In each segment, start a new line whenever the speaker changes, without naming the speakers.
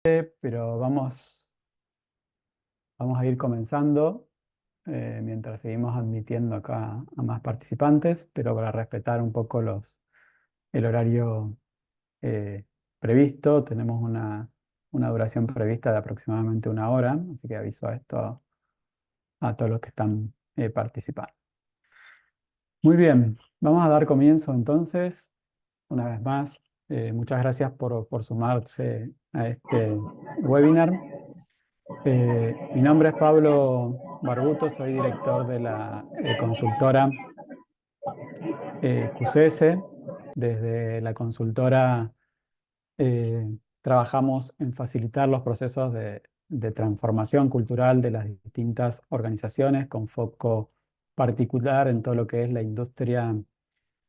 Pero vamos a ir comenzando mientras seguimos admitiendo acá a más participantes, pero para respetar un poco el horario eh, previsto, tenemos una duración prevista de aproximadamente 1 hora, así que aviso a esto a todos los que están participando. Muy bien, vamos a dar comienzo entonces, una vez más. Muchas gracias por sumarse a este webinar. Mi nombre es Pablo Barbuto, soy director de la consultora QCS. Desde la consultora trabajamos en facilitar los procesos de transformación cultural de las distintas organizaciones con foco particular en todo lo que es la industria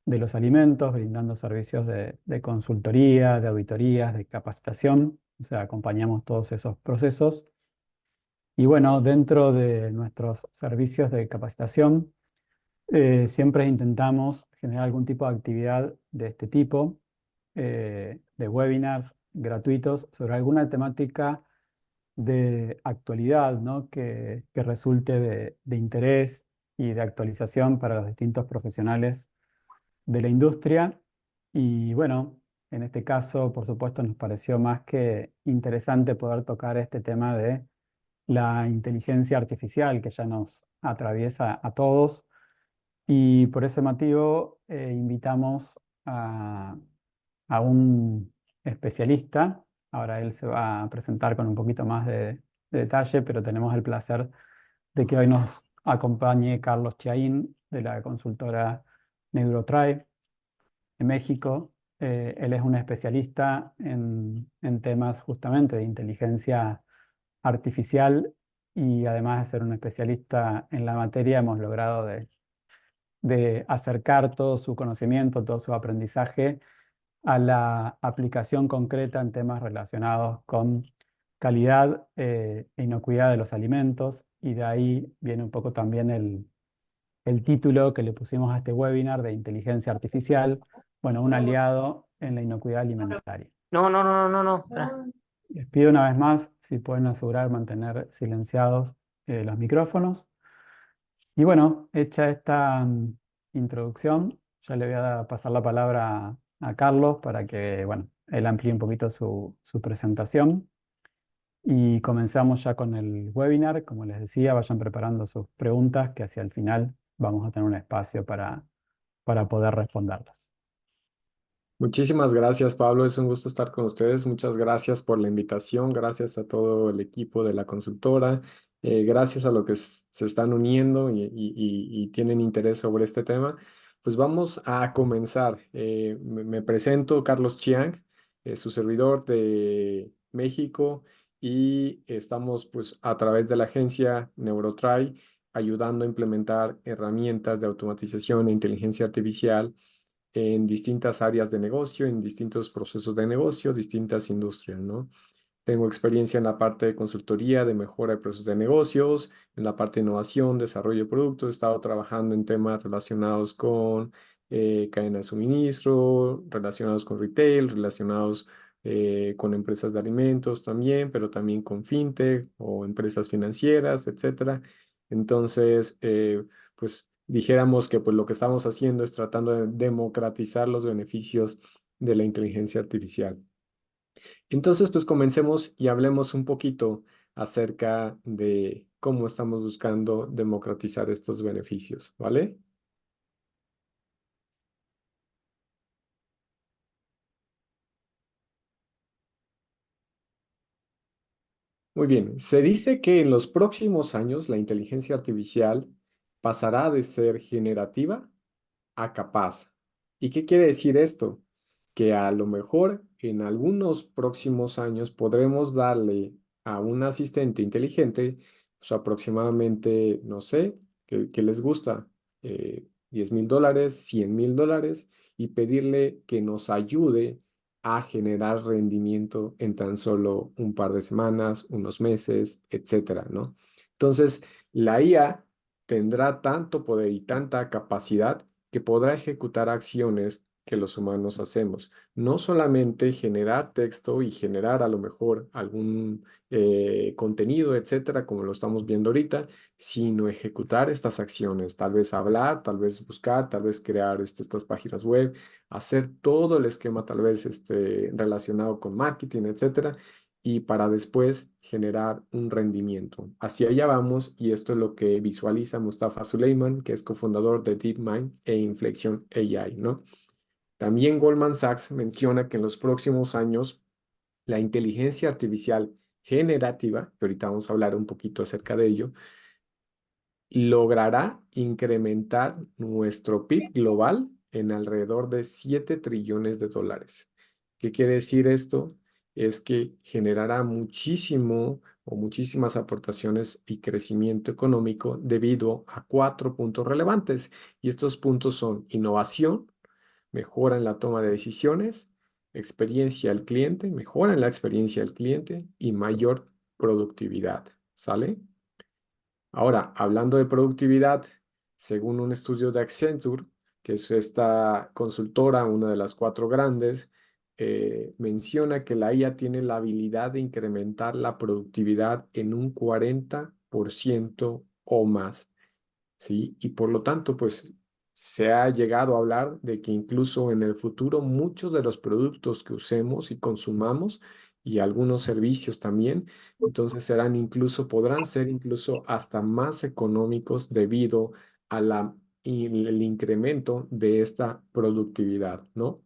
de los alimentos, brindando servicios de consultoría, de auditorías, de capacitación. O sea, acompañamos todos esos procesos. Y bueno, dentro de nuestros servicios de capacitación, siempre intentamos generar algún tipo de actividad de este tipo, de webinars gratuitos sobre alguna temática de actualidad, ¿no? Que resulte de interés y de actualización para los distintos profesionales de la industria. Y bueno, en este caso, por supuesto, nos pareció más que interesante poder tocar este tema de la inteligencia artificial que ya nos atraviesa a todos, y por ese motivo invitamos a un especialista. Ahora él se va a presentar con un poquito más de detalle, pero tenemos el placer de que hoy nos acompañe Carlos Chiaín de la consultora NeuroTribe en México. Él es un especialista en temas justamente de inteligencia artificial, y además de ser un especialista en la materia, hemos logrado de acercar todo su conocimiento, todo su aprendizaje a la aplicación concreta en temas relacionados con calidad e inocuidad de los alimentos. Y de ahí viene un poco también el título que le pusimos a este webinar de inteligencia artificial, bueno, un aliado en la inocuidad alimentaria.
No, no, no, no, no, no. Espera.
Les pido una vez más si pueden asegurar mantener silenciados los micrófonos. Y bueno, hecha esta introducción, ya le voy a pasar la palabra a Carlos para que, bueno, él amplíe un poquito su presentación. Y comenzamos ya con el webinar. Como les decía, vayan preparando sus preguntas, que hacia el final vamos a tener un espacio para poder responderlas.
Muchísimas gracias, Pablo. Es un gusto estar con ustedes. Muchas gracias por la invitación. Gracias a todo el equipo de la consultora. Gracias a los que se están uniendo y tienen interés sobre este tema. Pues vamos a comenzar. Me presento, Carlos Chiang, su servidor de México, y estamos pues a través de la agencia NeuroTry ayudando a implementar herramientas de automatización e inteligencia artificial en distintas áreas de negocio, en distintos procesos de negocio, distintas industrias, ¿no? Tengo experiencia en la parte de consultoría, de mejora de procesos de negocios, en la parte de innovación, desarrollo de productos. He estado trabajando en temas relacionados con cadena de suministro, relacionados con retail, relacionados con empresas de alimentos también, pero también con fintech o empresas financieras, etcétera. Entonces, pues dijéramos que pues lo que estamos haciendo es tratando de democratizar los beneficios de la inteligencia artificial. Entonces, pues comencemos y hablemos un poquito acerca de cómo estamos buscando democratizar estos beneficios, ¿vale? Muy bien, se dice que en los próximos años la inteligencia artificial pasará de ser generativa a capaz. ¿Y qué quiere decir esto? Que a lo mejor en algunos próximos años podremos darle a un asistente inteligente pues aproximadamente, no sé, que les gusta, $10,000, $100,000, y pedirle que nos ayude a generar rendimiento en tan solo un par de semanas, unos meses, etcétera, ¿no? Entonces, la IA tendrá tanto poder y tanta capacidad que podrá ejecutar acciones que los humanos hacemos. No solamente generar texto y generar a lo mejor algún contenido, etcétera, como lo estamos viendo ahorita, sino ejecutar estas acciones, tal vez hablar, tal vez buscar, tal vez crear estas páginas web, hacer todo el esquema tal vez relacionado con marketing, etcétera, y para después generar un rendimiento. Hacia allá vamos y esto es lo que visualiza Mustafa Suleyman, que es cofundador de DeepMind e Inflection AI, ¿no? También Goldman Sachs menciona que en los próximos años la inteligencia artificial generativa, que ahorita vamos a hablar un poquito acerca de ello, logrará incrementar nuestro PIB global en alrededor de 7 trillones de dólares. ¿Qué quiere decir esto? Es que generará muchísimo o muchísimas aportaciones y crecimiento económico debido a 4 puntos relevantes. Y estos puntos son innovación, mejora en la toma de decisiones, experiencia al cliente, mejora en la experiencia del cliente y mayor productividad. ¿Sale? Ahora, hablando de productividad, según un estudio de Accenture, que es esta consultora, una de las 4 grandes, menciona que la IA tiene la habilidad de incrementar la productividad en un 40% o más. ¿Sí? Y por lo tanto, pues se ha llegado a hablar de que incluso en el futuro muchos de los productos que usemos y consumamos y algunos servicios también, entonces podrán ser incluso hasta más económicos debido a el incremento de esta productividad, ¿no?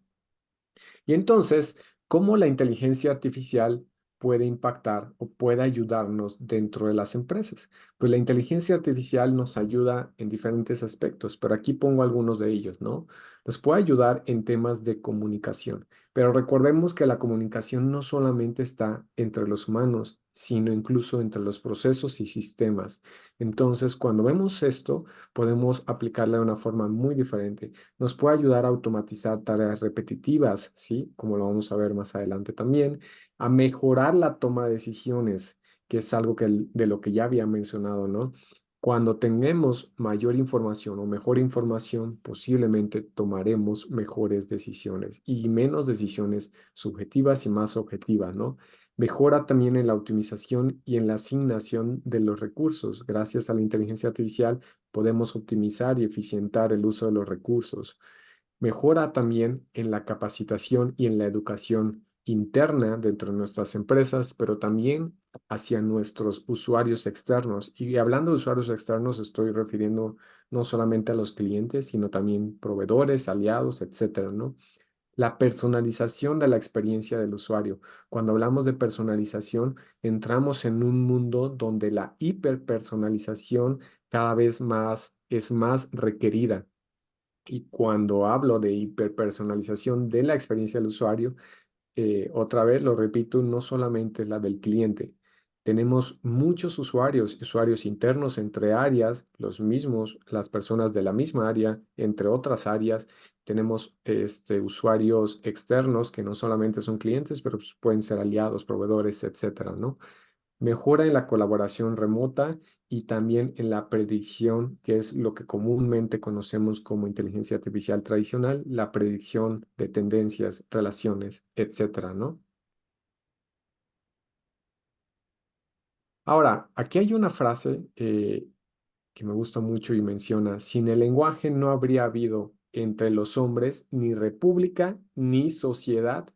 Y entonces, ¿cómo la inteligencia artificial puede impactar o puede ayudarnos dentro de las empresas? Pues la inteligencia artificial nos ayuda en diferentes aspectos, pero aquí pongo algunos de ellos, ¿no? Nos puede ayudar en temas de comunicación, pero recordemos que la comunicación no solamente está entre los humanos, sino incluso entre los procesos y sistemas. Entonces, cuando vemos esto, podemos aplicarla de una forma muy diferente. Nos puede ayudar a automatizar tareas repetitivas, ¿sí? Como lo vamos a ver más adelante también, a mejorar la toma de decisiones, que es algo de lo que ya había mencionado, ¿no? Cuando tengamos mayor información o mejor información, posiblemente tomaremos mejores decisiones y menos decisiones subjetivas y más objetivas, ¿no? Mejora también en la optimización y en la asignación de los recursos. Gracias a la inteligencia artificial podemos optimizar y eficientar el uso de los recursos. Mejora también en la capacitación y en la educación interna dentro de nuestras empresas, pero también hacia nuestros usuarios externos. Y hablando de usuarios externos, estoy refiriendo no solamente a los clientes, sino también proveedores, aliados, etcétera, ¿no? La personalización de la experiencia del usuario. Cuando hablamos de personalización, entramos en un mundo donde la hiperpersonalización cada vez más es más requerida. Y cuando hablo de hiperpersonalización de la experiencia del usuario, otra vez lo repito, no solamente es la del cliente. Tenemos muchos usuarios, usuarios internos entre áreas, los mismos, las personas de la misma área, entre otras áreas. Tenemos usuarios externos que no solamente son clientes, pero pues, pueden ser aliados, proveedores, etcétera, ¿no? Mejora en la colaboración remota y también en la predicción, que es lo que comúnmente conocemos como inteligencia artificial tradicional, la predicción de tendencias, relaciones, etcétera, ¿no? Ahora, aquí hay una frase que me gusta mucho y menciona, sin el lenguaje no habría habido entre los hombres ni república, ni sociedad,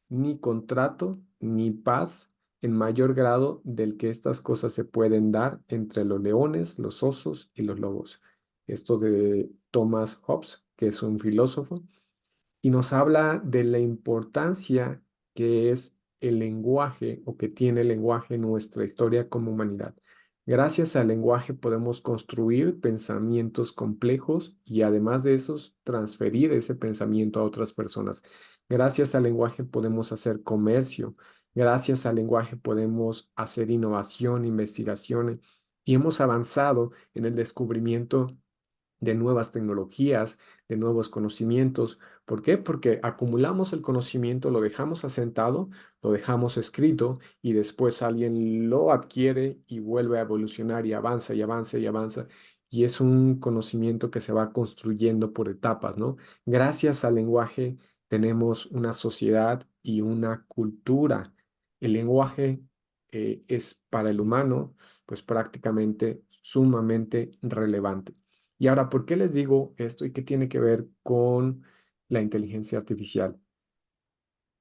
ni contrato, ni paz en mayor grado del que estas cosas se pueden dar entre los leones, los osos y los lobos. Esto de Thomas Hobbes, que es un filósofo y nos habla de la importancia que es el lenguaje o que tiene el lenguaje en nuestra historia como humanidad. Gracias al lenguaje podemos construir pensamientos complejos y además de eso, transferir ese pensamiento a otras personas. Gracias al lenguaje podemos hacer comercio. Gracias al lenguaje podemos hacer innovación, investigación y hemos avanzado en el descubrimiento de nuevas tecnologías, de nuevos conocimientos. ¿Por qué? Porque acumulamos el conocimiento, lo dejamos asentado, lo dejamos escrito y después alguien lo adquiere y vuelve a evolucionar y avanza y avanza y avanza. y es un conocimiento que se va construyendo por etapas, ¿no? Gracias al lenguaje tenemos una sociedad y una cultura. El lenguaje es para el humano, pues prácticamente sumamente relevante. Y ahora, ¿por qué les digo esto y qué tiene que ver con la inteligencia artificial?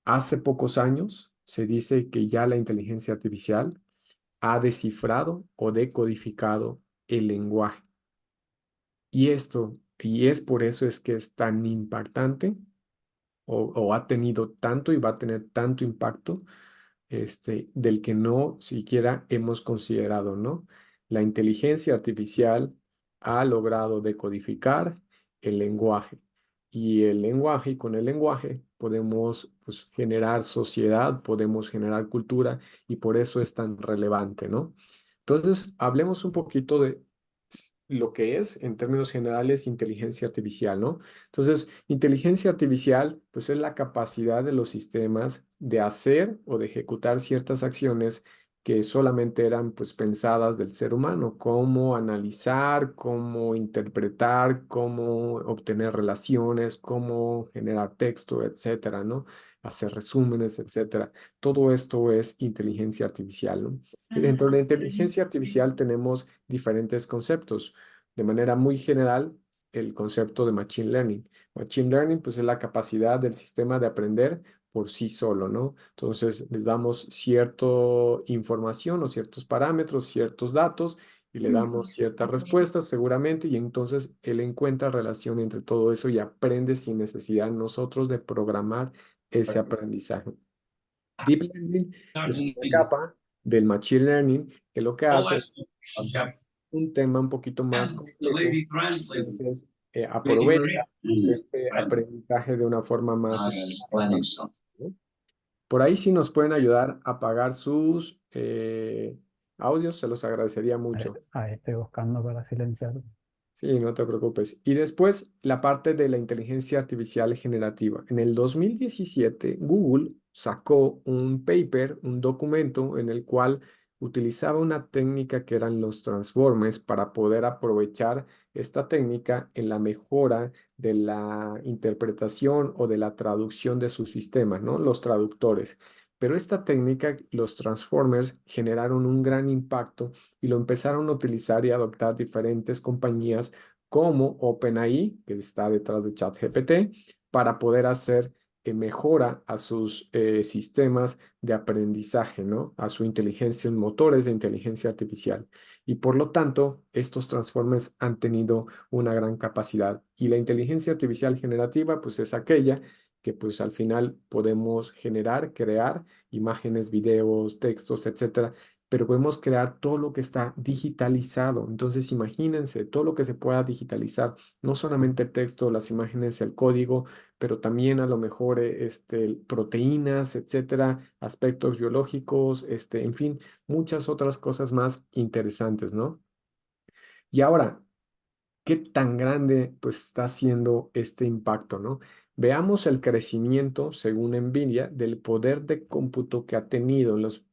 Hace pocos años se dice que ya la inteligencia artificial ha descifrado o decodificado el lenguaje. Y es por eso es que es tan impactante o ha tenido tanto y va a tener tanto impacto del que no siquiera hemos considerado, ¿no? La inteligencia artificial ha logrado decodificar el lenguaje y con el lenguaje podemos pues, generar sociedad, podemos generar cultura y por eso es tan relevante, ¿no? Entonces, hablemos un poquito de lo que es, en términos generales, inteligencia artificial, ¿no? Entonces, inteligencia artificial, pues es la capacidad de los sistemas de hacer o de ejecutar ciertas acciones que solamente eran pues pensadas del ser humano, cómo analizar, cómo interpretar, cómo obtener relaciones, cómo generar texto, etcétera, ¿no? Hacer resúmenes, etcétera. Todo esto es inteligencia artificial, ¿no? Y dentro de la inteligencia artificial tenemos diferentes conceptos. De manera muy general, el concepto de Machine Learning. Machine Learning, pues es la capacidad del sistema de aprender por sí solo, ¿no? Entonces, les damos cierta información o ciertos parámetros, ciertos datos, y le damos ciertas respuestas seguramente, y entonces él encuentra relación entre todo eso y aprende sin necesidad nosotros de programar ese aprendizaje. Deep Learning es una capa del Machine Learning que lo que hace es un tema un poquito más complejo, entonces aprovecha pues, este aprendizaje de una forma más estándar, ¿no? Por ahí sí nos pueden ayudar a apagar sus audios, se los agradecería mucho.
Ahí estoy buscando para silenciar.
Sí, no te preocupes. Y después la parte de la inteligencia artificial generativa. En el 2017, Google sacó un paper, un documento en el cual utilizaba una técnica que eran los transformers para poder aprovechar esta técnica en la mejora de la interpretación o de la traducción de sus sistemas, ¿no? Los traductores. Pero esta técnica, los transformers, generaron un gran impacto y lo empezaron a utilizar y adoptar diferentes compañías como OpenAI, que está detrás de ChatGPT, para poder hacer mejora a sus sistemas de aprendizaje, ¿no? A su inteligencia, motores de inteligencia artificial. Y por lo tanto, estos transformers han tenido una gran capacidad. Y la inteligencia artificial generativa, pues es aquella que pues al final podemos generar, crear imágenes, videos, textos, etcétera, pero podemos crear todo lo que está digitalizado. Entonces, imagínense todo lo que se pueda digitalizar, no solamente el texto, las imágenes, el código, pero también a lo mejor proteínas, etcétera, aspectos biológicos, en fin, muchas otras cosas más interesantes, ¿no? Y ahora, ¿qué tan grande pues está haciendo este impacto, ¿no? Veamos el crecimiento, según NVIDIA, del poder de cómputo que ha tenido en los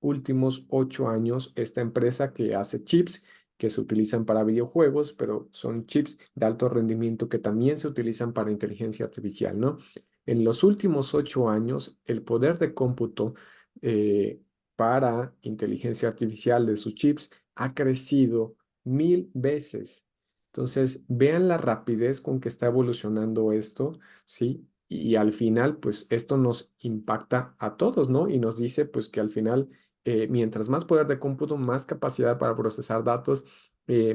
últimos 8 años esta empresa que hace chips que se utilizan para videojuegos, pero son chips de alto rendimiento que también se utilizan para inteligencia artificial, ¿no? En los últimos 8 años, el poder de cómputo para inteligencia artificial de sus chips ha crecido 1000 veces. Entonces, vean la rapidez con que está evolucionando esto, ¿sí? Y al final, pues esto nos impacta a todos, ¿no? Y nos dice, pues que al final, mientras más poder de cómputo, más capacidad para procesar datos,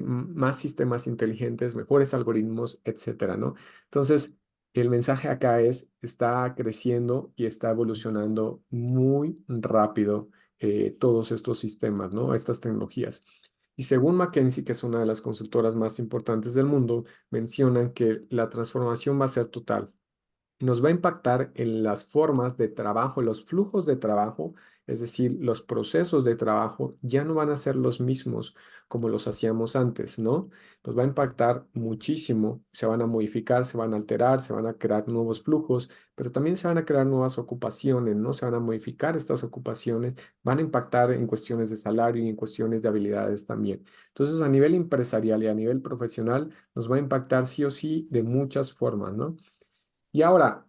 más sistemas inteligentes, mejores algoritmos, etcétera, ¿no? Entonces, el mensaje acá es, está creciendo y está evolucionando muy rápido todos estos sistemas, ¿no? Estas tecnologías. Y según McKinsey, que es una de las consultoras más importantes del mundo, mencionan que la transformación va a ser total. Nos va a impactar en las formas de trabajo, los flujos de trabajo Es decir, los procesos de trabajo ya no van a ser los mismos como los hacíamos antes, ¿no? Nos va a impactar muchísimo, se van a modificar, se van a alterar, se van a crear nuevos flujos, pero también se van a crear nuevas ocupaciones, ¿no? Se van a modificar estas ocupaciones, van a impactar en cuestiones de salario y en cuestiones de habilidades también. Entonces, a nivel empresarial y a nivel profesional, nos va a impactar sí o sí de muchas formas, ¿no? Y ahora,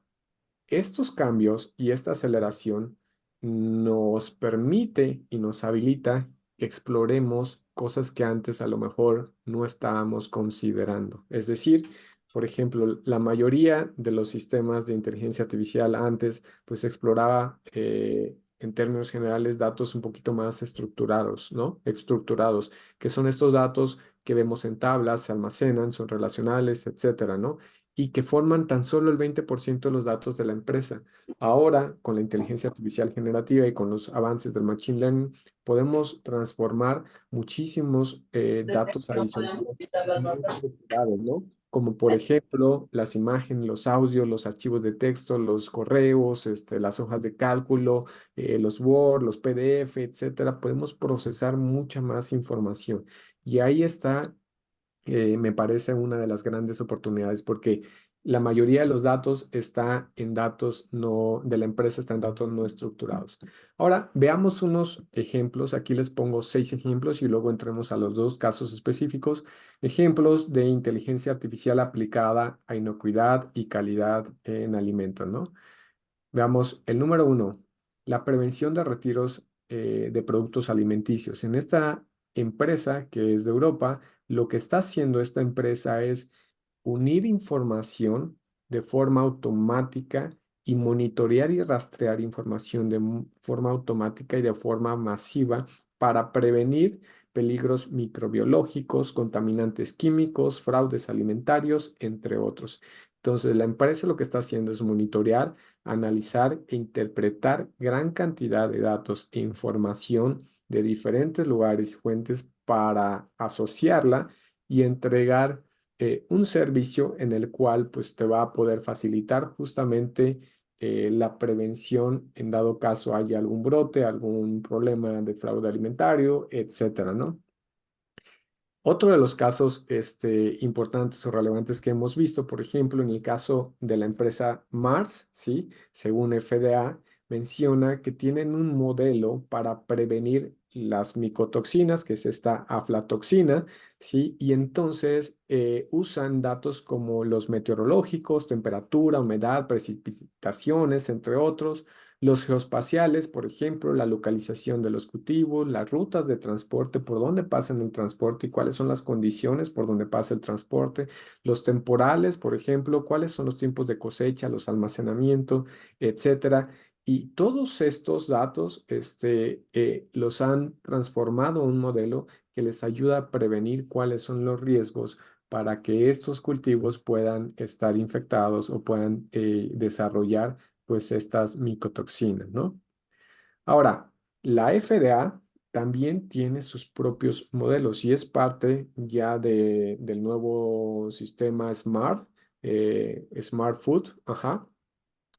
estos cambios y esta aceleración nos permite y nos habilita que exploremos cosas que antes a lo mejor no estábamos considerando. Es decir, por ejemplo, la mayoría de los sistemas de inteligencia artificial antes pues exploraba en términos generales datos un poquito más estructurados, ¿no? Estructurados, que son estos datos que vemos en tablas, se almacenan, son relacionales, etcétera, ¿no? Y que forman tan solo el 20% de los datos de la empresa. Ahora, con la inteligencia artificial generativa y con los avances del machine learning, podemos transformar muchísimos datos adicionales no estructurados, ¿no? Como por ejemplo las imágenes, los audios, los archivos de texto, los correos, las hojas de cálculo, los Word, los PDF, etcétera. Podemos procesar mucha más información. Y ahí está me parece una de las grandes oportunidades porque la mayoría de los datos está en datos no, de la empresa está en datos no estructurados. Ahora, veamos unos ejemplos. Aquí les pongo 6 ejemplos y luego entremos a los 2 casos específicos. Ejemplos de inteligencia artificial aplicada a inocuidad y calidad en alimentos, ¿no? Veamos el número 1, la prevención de retiros de productos alimenticios. En esta empresa que es de Europa, lo que está haciendo esta empresa es unir información de forma automática y monitorear y rastrear información de forma automática y de forma masiva para prevenir peligros microbiológicos, contaminantes químicos, fraudes alimentarios, entre otros. Entonces, la empresa lo que está haciendo es monitorear, analizar e interpretar gran cantidad de datos e información de diferentes lugares y fuentes para asociarla y entregar un servicio en el cual pues te va a poder facilitar justamente la prevención en dado caso haya algún brote, algún problema de fraude alimentario, etcétera, ¿no? Otro de los casos importantes o relevantes que hemos visto, por ejemplo, en el caso de la empresa Mars, ¿sí? Según FDA, menciona que tienen un modelo para prevenir las micotoxinas, que es esta aflatoxina, ¿sí? Y entonces usan datos como los meteorológicos, temperatura, humedad, precipitaciones, entre otros, los geoespaciales, por ejemplo, la localización de los cultivos, las rutas de transporte, por dónde pasan el transporte y cuáles son las condiciones por donde pasa el transporte, los temporales, por ejemplo, cuáles son los tiempos de cosecha, los almacenamientos, etcétera. Y todos estos datos los han transformado en un modelo que les ayuda a prevenir cuáles son los riesgos para que estos cultivos puedan estar infectados o puedan desarrollar pues estas micotoxinas, ¿no? Ahora, la FDA también tiene sus propios modelos y es parte ya del nuevo sistema SMART, Smart Food, ajá,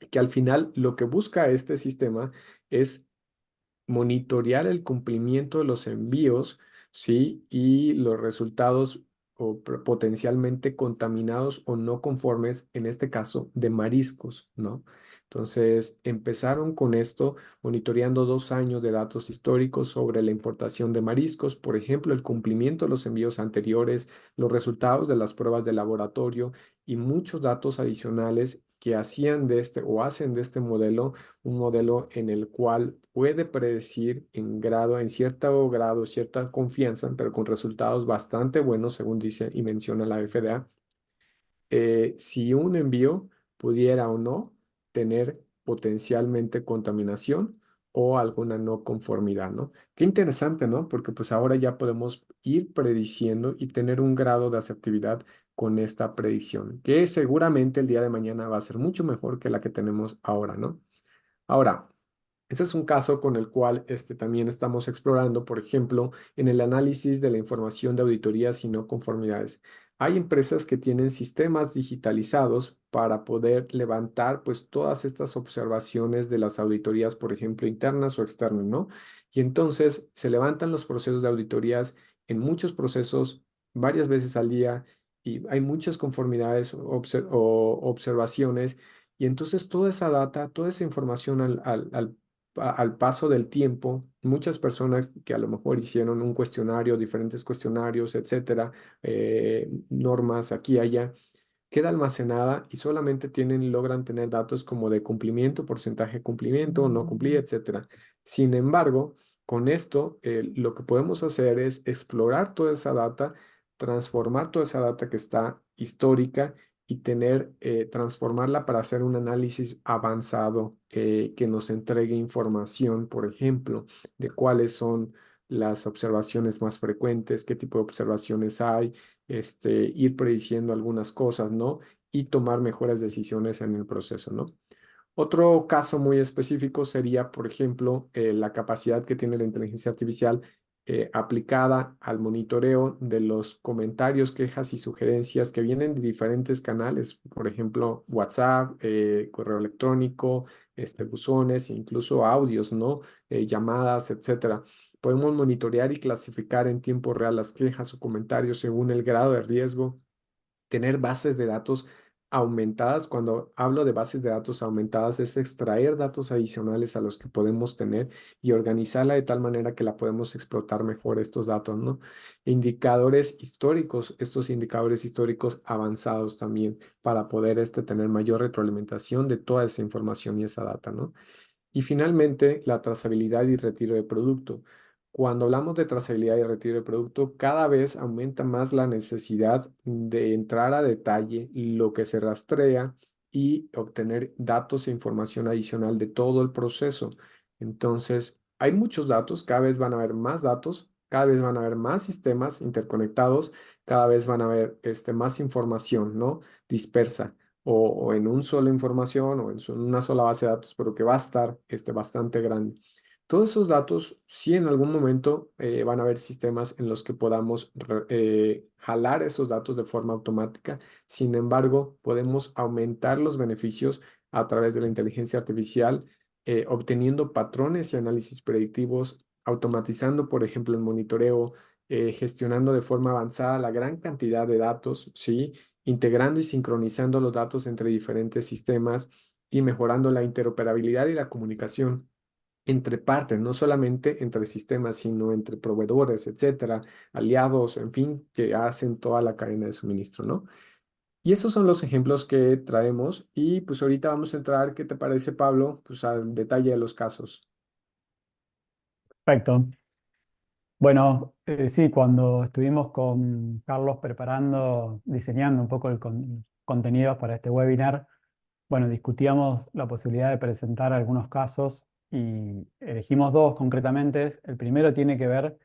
que al final lo que busca este sistema es monitorear el cumplimiento de los envíos, ¿sí? Y los resultados o potencialmente contaminados o no conformes, en este caso, de mariscos, ¿no? Entonces, empezaron con esto monitoreando 2 años de datos históricos sobre la importación de mariscos, por ejemplo, el cumplimiento de los envíos anteriores, los resultados de las pruebas de laboratorio y muchos datos adicionales que hacían de este o hacen de este modelo un modelo en el cual puede predecir en cierto grado, cierta confianza, pero con resultados bastante buenos, según dice y menciona la FDA, si un envío pudiera o no tener potencialmente contaminación o alguna no conformidad, ¿no? Qué interesante, ¿no? Porque pues ahora ya podemos ir prediciendo y tener un grado de asertividad con esta predicción, que seguramente el día de mañana va a ser mucho mejor que la que tenemos ahora, ¿no? Ahora, ese es un caso con el cual también estamos explorando, por ejemplo, en el análisis de la información de auditorías y no conformidades. Hay empresas que tienen sistemas digitalizados para poder levantar pues todas estas observaciones de las auditorías, por ejemplo, internas o externas, ¿no? Y entonces se levantan los procesos de auditorías en muchos procesos varias veces al día y hay muchas conformidades o observaciones y entonces toda esa data, toda esa información al paso del tiempo, muchas personas que a lo mejor hicieron un cuestionario, diferentes cuestionarios, etcétera, normas aquí y allá, queda almacenada y solamente logran tener datos como de cumplimiento, porcentaje de cumplimiento, no cumplí, etcétera. Sin embargo, con esto, lo que podemos hacer es explorar toda esa data, transformar toda esa data que está histórica y transformarla para hacer un análisis avanzado que nos entregue información, por ejemplo, de cuáles son las observaciones más frecuentes, qué tipo de observaciones hay, ir prediciendo algunas cosas, ¿no? Y tomar mejores decisiones en el proceso, ¿no? Otro caso muy específico sería, por ejemplo, la capacidad que tiene la inteligencia artificial aplicada al monitoreo de los comentarios, quejas y sugerencias que vienen de diferentes canales, por ejemplo, WhatsApp, correo electrónico, buzones, incluso audios, ¿no? Llamadas, etcétera. Podemos monitorear y clasificar en tiempo real las quejas o comentarios según el grado de riesgo, tener bases de datos aumentadas. Cuando hablo de bases de datos aumentadas, es extraer datos adicionales a los que podemos tener y organizarla de tal manera que la podemos explotar mejor estos datos, ¿no? Indicadores históricos, estos indicadores históricos avanzados también para poder tener mayor retroalimentación de toda esa información y esa data, ¿no? Y finalmente, la trazabilidad y retiro de producto. Cuando hablamos de trazabilidad y retiro de producto, cada vez aumenta más la necesidad de entrar a detalle lo que se rastrea y obtener datos e información adicional de todo el proceso. Entonces, hay muchos datos, cada vez van a haber más datos, cada vez van a haber más sistemas interconectados, cada vez van a haber más información, ¿no? Dispersa o en un solo información o en una sola base de datos, pero que va a estar bastante grande. Todos esos datos, sí, en algún momento van a haber sistemas en los que podamos jalar esos datos de forma automática. Sin embargo, podemos aumentar los beneficios a través de la inteligencia artificial, obteniendo patrones y análisis predictivos, automatizando, por ejemplo, el monitoreo, gestionando de forma avanzada la gran cantidad de datos, ¿sí? Integrando y sincronizando los datos entre diferentes sistemas y mejorando la interoperabilidad y la comunicación entre partes, no solamente entre sistemas, sino entre proveedores, etcétera, aliados, en fin, que hacen toda la cadena de suministro, ¿no? Y esos son los ejemplos que traemos y pues ahorita vamos a entrar, ¿qué te parece, Pablo? Pues al detalle de los casos.
Perfecto. Bueno, sí, cuando estuvimos con Carlos preparando, diseñando un poco el contenido para este webinar, bueno, discutíamos la posibilidad de presentar algunos casos y elegimos dos concretamente. El primero tiene que ver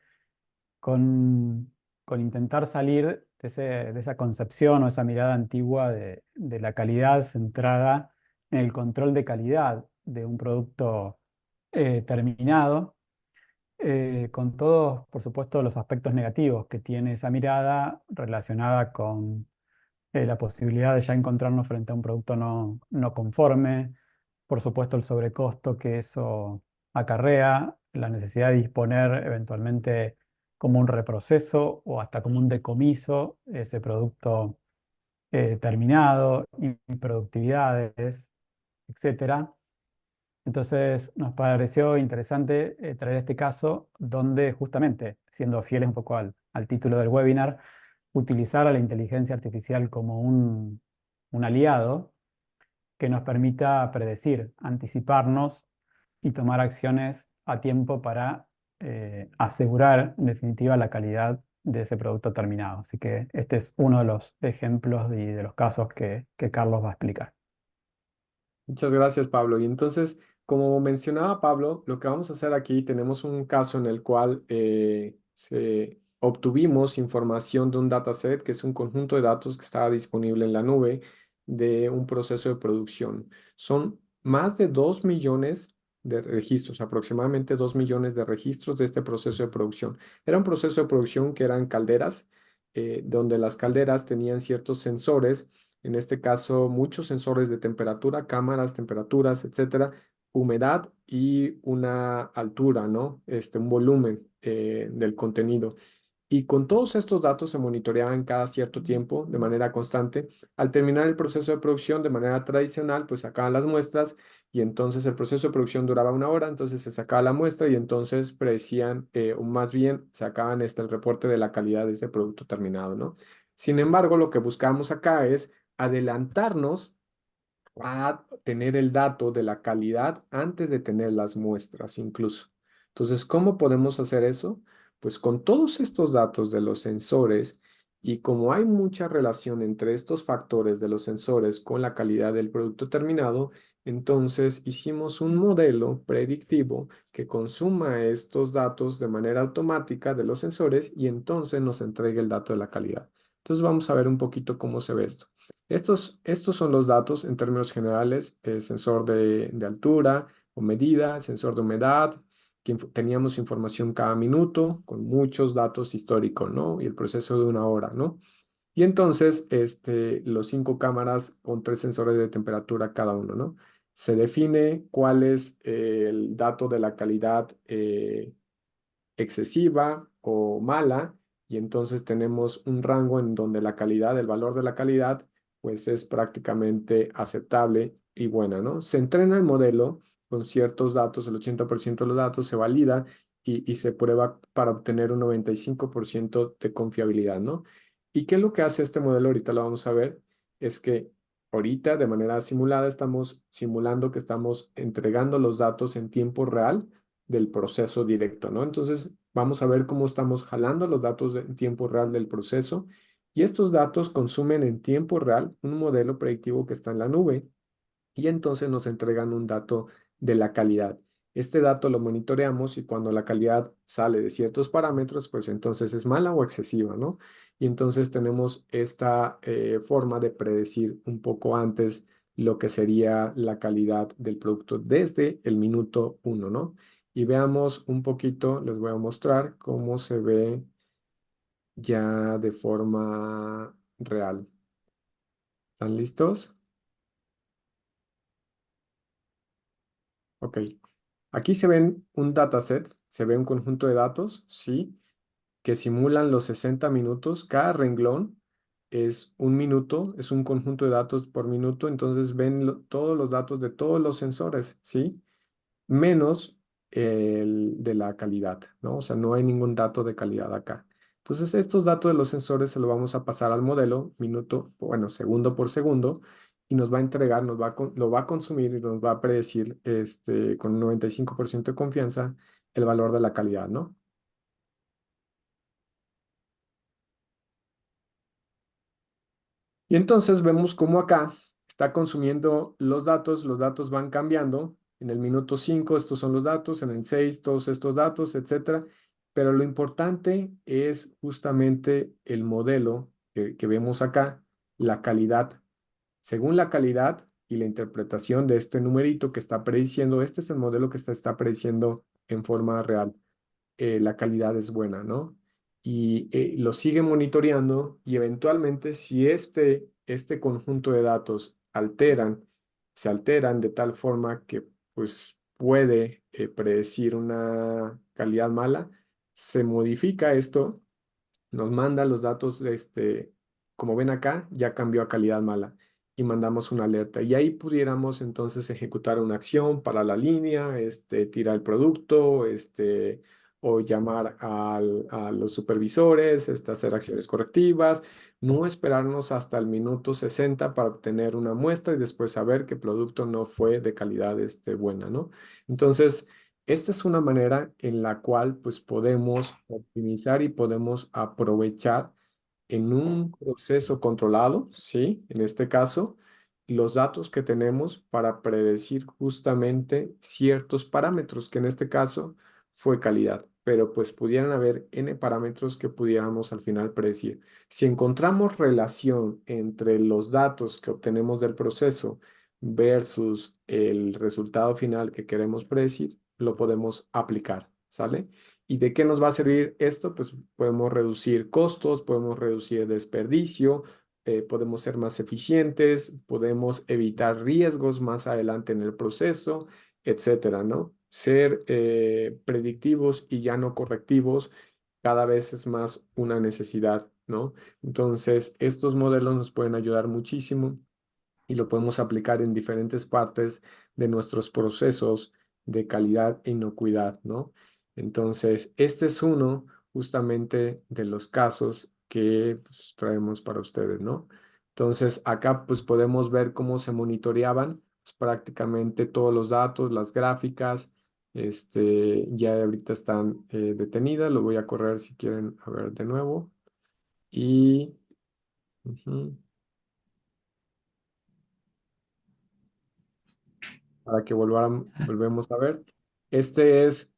con, con intentar salir de esa concepción o esa mirada antigua de la calidad centrada en el control de calidad de un producto terminado, con todos, por supuesto, los aspectos negativos que tiene esa mirada relacionada con la posibilidad de ya encontrarnos frente a un producto no conforme, por supuesto el sobrecosto que eso acarrea, la necesidad de disponer eventualmente como un reproceso o hasta como un decomiso ese producto terminado, improductividades, etcétera. Entonces nos pareció interesante traer este caso donde justamente, siendo fieles un poco al título del webinar, utilizar a la inteligencia artificial como un aliado que nos permita predecir, anticiparnos y tomar acciones a tiempo para asegurar en definitiva la calidad de ese producto terminado. Así que este es uno de los ejemplos y de los casos que Carlos va a explicar.
Muchas gracias, Pablo. Y entonces, como mencionaba Pablo, lo que vamos a hacer aquí, tenemos un caso en el cual obtuvimos información de un dataset, que es un conjunto de datos que estaba disponible en la nube de un proceso de producción. Son más de 2 millones de registros, aproximadamente 2 millones de registros de este proceso de producción. Era un proceso de producción que eran calderas donde las calderas tenían ciertos sensores, en este caso muchos sensores de temperatura, cámaras, temperaturas, etcétera, humedad y una altura, ¿no? Un volumen del contenido. Y con todos estos datos se monitoreaban cada cierto tiempo de manera constante. Al terminar el proceso de producción de manera tradicional, pues sacaban las muestras y entonces el proceso de producción duraba 1 hora, entonces se sacaba la muestra y entonces predecían, o más bien sacaban el reporte de la calidad de ese producto terminado, ¿no? Sin embargo, lo que buscamos acá es adelantarnos a tener el dato de la calidad antes de tener las muestras incluso. Entonces, ¿cómo podemos hacer eso? Pues con todos estos datos de los sensores y como hay mucha relación entre estos factores de los sensores con la calidad del producto terminado, entonces hicimos un modelo predictivo que consuma estos datos de manera automática de los sensores y entonces nos entregue el dato de la calidad. Entonces vamos a ver un poquito cómo se ve esto. Estos son los datos en términos generales, sensor de altura o medida, sensor de humedad, que teníamos información cada minuto con muchos datos históricos, ¿no? Y el proceso de 1 hora, ¿no? Y entonces, los 5 cámaras con 3 sensores de temperatura cada uno, ¿no? Se define cuál es el dato de la calidad excesiva o mala, y entonces tenemos un rango en donde la calidad, el valor de la calidad, pues es prácticamente aceptable y buena, ¿no? Se entrena el modelo con ciertos datos, el 80% de los datos se valida y se prueba para obtener un 95% de confiabilidad, ¿no? ¿Y qué es lo que hace este modelo? Ahorita lo vamos a ver, es que ahorita de manera simulada estamos simulando que estamos entregando los datos en tiempo real del proceso directo, ¿no? Entonces, vamos a ver cómo estamos jalando los datos en tiempo real del proceso y estos datos consumen en tiempo real un modelo predictivo que está en la nube y entonces nos entregan un dato de la calidad. Este dato lo monitoreamos y cuando la calidad sale de ciertos parámetros, pues entonces es mala o excesiva, ¿no? Y entonces tenemos esta forma de predecir un poco antes lo que sería la calidad del producto desde el minuto 1, ¿no? Y veamos un poquito, les voy a mostrar cómo se ve ya de forma real. ¿Están listos? Ok. Aquí se ven un dataset, se ve un conjunto de datos, ¿sí? Que simulan los 60 minutos. Cada renglón es un minuto, es un conjunto de datos por minuto, entonces ven todos los datos de todos los sensores, ¿sí? Menos el de la calidad, ¿no? O sea, no hay ningún dato de calidad acá. Entonces, estos datos de los sensores se los vamos a pasar al modelo, minuto, bueno, segundo por segundo, y nos va a entregar, lo va a consumir y nos va a predecir con un 95% de confianza el valor de la calidad, ¿no? Y entonces vemos cómo acá está consumiendo los datos van cambiando. En el minuto 5 estos son los datos, en el 6 todos estos datos, etcétera. Pero lo importante es justamente el modelo que vemos acá, la calidad. Según la calidad y la interpretación de este numerito que está prediciendo, este es el modelo que está prediciendo en forma real la calidad es buena, ¿no? Y lo sigue monitoreando y eventualmente si este conjunto de datos se alteran de tal forma que pues puede predecir una calidad mala, se modifica esto, nos manda los datos, como ven acá, ya cambió a calidad mala y mandamos una alerta. Y ahí pudiéramos entonces ejecutar una acción para la línea, tirar el producto, o llamar a los supervisores, hacer acciones correctivas, no esperarnos hasta el minuto 60 para obtener una muestra y después saber que el producto no fue de calidad, buena, ¿no? Entonces, esta es una manera en la cual pues podemos optimizar y podemos aprovechar en un proceso controlado, ¿sí? En este caso, los datos que tenemos para predecir justamente ciertos parámetros, que en este caso fue calidad, pero pues pudieran haber n parámetros que pudiéramos al final predecir. Si encontramos relación entre los datos que obtenemos del proceso versus el resultado final que queremos predecir, lo podemos aplicar, ¿sale? ¿Y de qué nos va a servir esto? Pues podemos reducir costos, podemos reducir desperdicio, podemos ser más eficientes, podemos evitar riesgos más adelante en el proceso, etcétera, ¿no? Ser predictivos y ya no correctivos cada vez es más una necesidad, ¿no? Entonces, estos modelos nos pueden ayudar muchísimo y lo podemos aplicar en diferentes partes de nuestros procesos de calidad e inocuidad, ¿no? Entonces, este es uno justamente de los casos que pues, traemos para ustedes, ¿no? Entonces, acá pues podemos ver cómo se monitoreaban pues, prácticamente todos los datos, las gráficas, ya ahorita están detenidas, lo voy a correr si quieren a ver de nuevo y... ujú, para que volvemos a ver. Este es,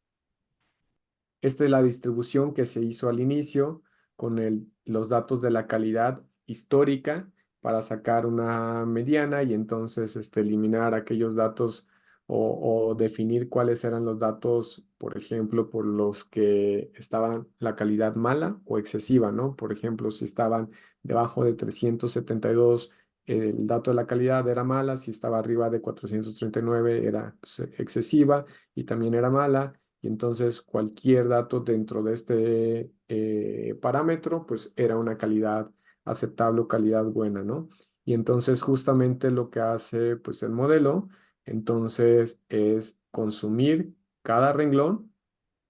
esta es la distribución que se hizo al inicio con los datos de la calidad histórica para sacar una mediana y entonces eliminar aquellos datos o definir cuáles eran los datos, por ejemplo, por los que estaban la calidad mala o excesiva, ¿no? Por ejemplo, si estaban debajo de 372 el dato de la calidad era mala, si estaba arriba de 439 era pues, excesiva y también era mala, y entonces cualquier dato dentro de este parámetro pues era una calidad aceptable o calidad buena, ¿no? Y entonces justamente lo que hace pues el modelo entonces es consumir cada renglón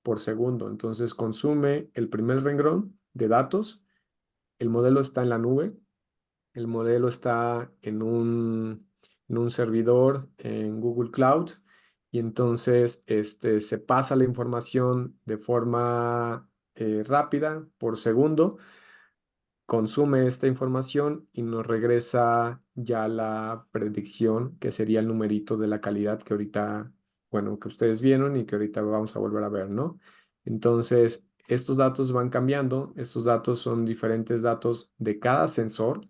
por segundo. Entonces consume el primer renglón de datos, el modelo está en la nube, el modelo está en un servidor en Google Cloud y entonces se pasa la información de forma rápida por segundo, consume esta información y nos regresa ya la predicción, que sería el numerito de la calidad que ahorita, bueno, que ustedes vieron y que ahorita vamos a volver a ver, ¿no? Entonces, estos datos van cambiando, estos datos son diferentes datos de cada sensor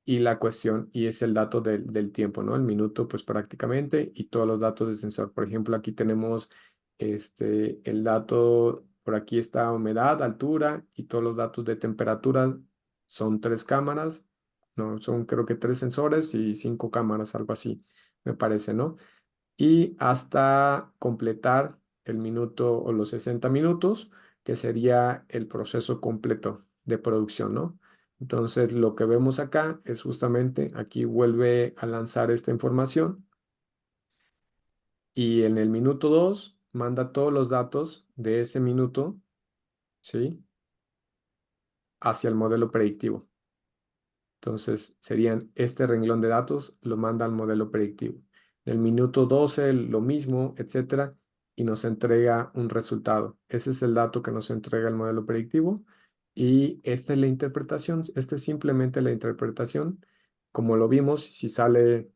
y la cuestión, y es el dato del tiempo, ¿no? El minuto, pues prácticamente, y todos los datos de sensor. Por ejemplo, aquí tenemos el dato, por aquí está humedad, altura, y todos los datos de temperatura son tres cámaras, no, son creo que tres sensores y cinco cámaras, algo así, me parece, ¿no? Y hasta completar el minuto o los 60 minutos, que sería el proceso completo de producción, ¿no? Entonces, lo que vemos acá es justamente, aquí vuelve a lanzar esta información y en el minuto 2 manda todos los datos de ese minuto, ¿sí? Hacia el modelo predictivo. Entonces, serían este renglón de datos, lo manda al modelo predictivo. En el minuto 12 lo mismo, etcétera, y nos entrega un resultado. Ese es el dato que nos entrega el modelo predictivo. Y esta es la interpretación, esta es simplemente la interpretación. Como lo vimos, si sale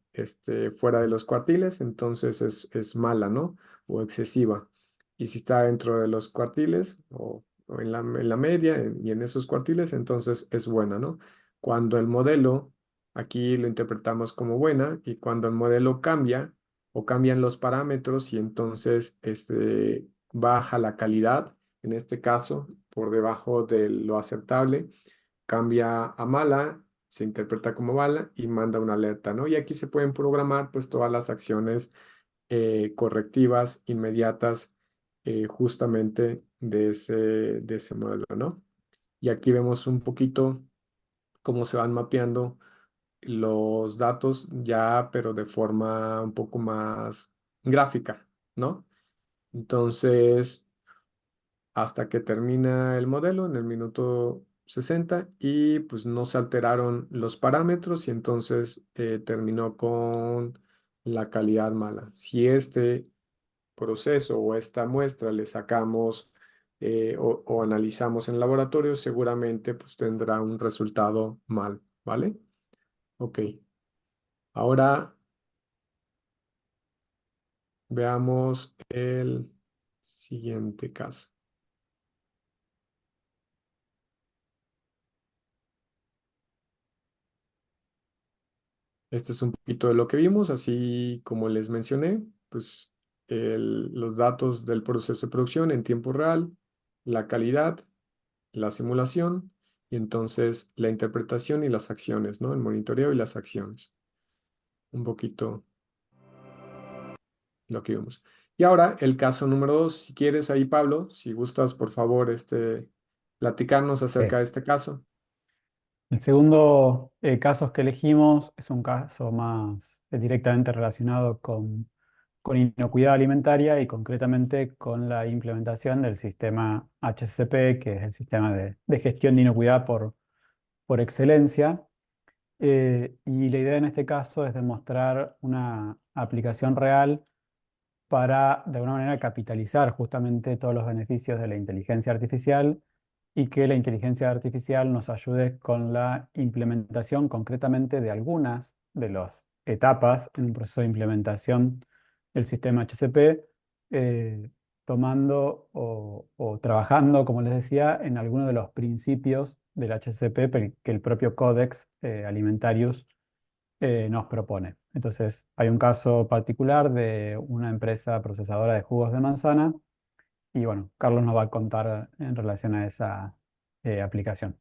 fuera de los cuartiles, entonces es mala, ¿no? O excesiva. Y si está dentro de los cuartiles o en la media y en esos cuartiles, entonces es buena, ¿no? Cuando el modelo, aquí lo interpretamos como buena, y cuando el modelo cambia o cambian los parámetros y entonces baja la calidad, en este caso, por debajo de lo aceptable, cambia a mala, se interpreta como mala y manda una alerta, ¿no? Y aquí se pueden programar pues todas las acciones correctivas inmediatas justamente de ese modelo, ¿no? Y aquí vemos un poquito cómo se van mapeando los datos ya, pero de forma un poco más gráfica, ¿no? Entonces, hasta que termina el modelo en el minuto 60 y pues no se alteraron los parámetros y entonces terminó con la calidad mala. Si este proceso o esta muestra le sacamos o analizamos en laboratorio, seguramente pues tendrá un resultado mal, ¿vale? Ok, ahora veamos el siguiente caso. Este es un poquito de lo que vimos, así como les mencioné, pues los datos del proceso de producción en tiempo real, la calidad, la simulación y entonces la interpretación y las acciones, ¿no? El monitoreo y las acciones. Un poquito lo que vimos. Y ahora el caso número 2, si quieres ahí, Pablo, si gustas, por favor, platicarnos acerca de este caso.
El segundo caso que elegimos es un caso más directamente relacionado con inocuidad alimentaria y concretamente con la implementación del sistema HCP, que es el sistema de gestión de inocuidad por excelencia. Y la idea en este caso es demostrar una aplicación real para, de alguna manera, capitalizar justamente todos los beneficios de la inteligencia artificial y que la inteligencia artificial nos ayude con la implementación concretamente de algunas de las etapas en el proceso de implementación del sistema HCP, eh, tomando o trabajando, como les decía, en algunos de los principios del HCP que el propio Codex Alimentarius nos propone. Entonces, hay un caso particular de una empresa procesadora de jugos de manzana y bueno, Carlos nos va a contar en relación a esa aplicación.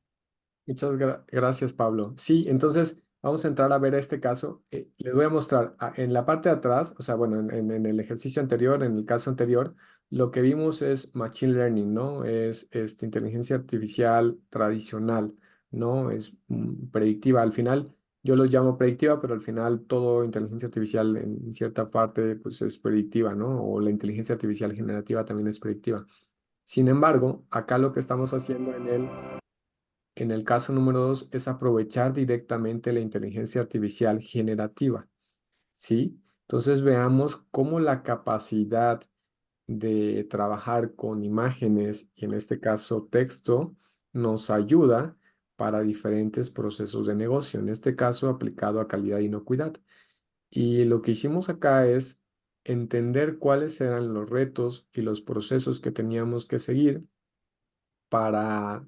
Muchas gracias, Pablo. Sí, entonces vamos a entrar a ver este caso. Les voy a mostrar en la parte de atrás, o sea, bueno, en el ejercicio anterior, en el caso anterior, lo que vimos es Machine Learning, ¿no? Es inteligencia artificial tradicional, ¿no? Es predictiva. Al final, yo lo llamo predictiva, pero al final todo inteligencia artificial en cierta parte, pues es predictiva, ¿no? O la inteligencia artificial generativa también es predictiva. Sin embargo, acá lo que estamos haciendo en el caso número 2 es aprovechar directamente la inteligencia artificial generativa, ¿sí? Entonces veamos cómo la capacidad de trabajar con imágenes y en este caso texto nos ayuda para diferentes procesos de negocio, en este caso aplicado a calidad e inocuidad. Y lo que hicimos acá es entender cuáles eran los retos y los procesos que teníamos que seguir para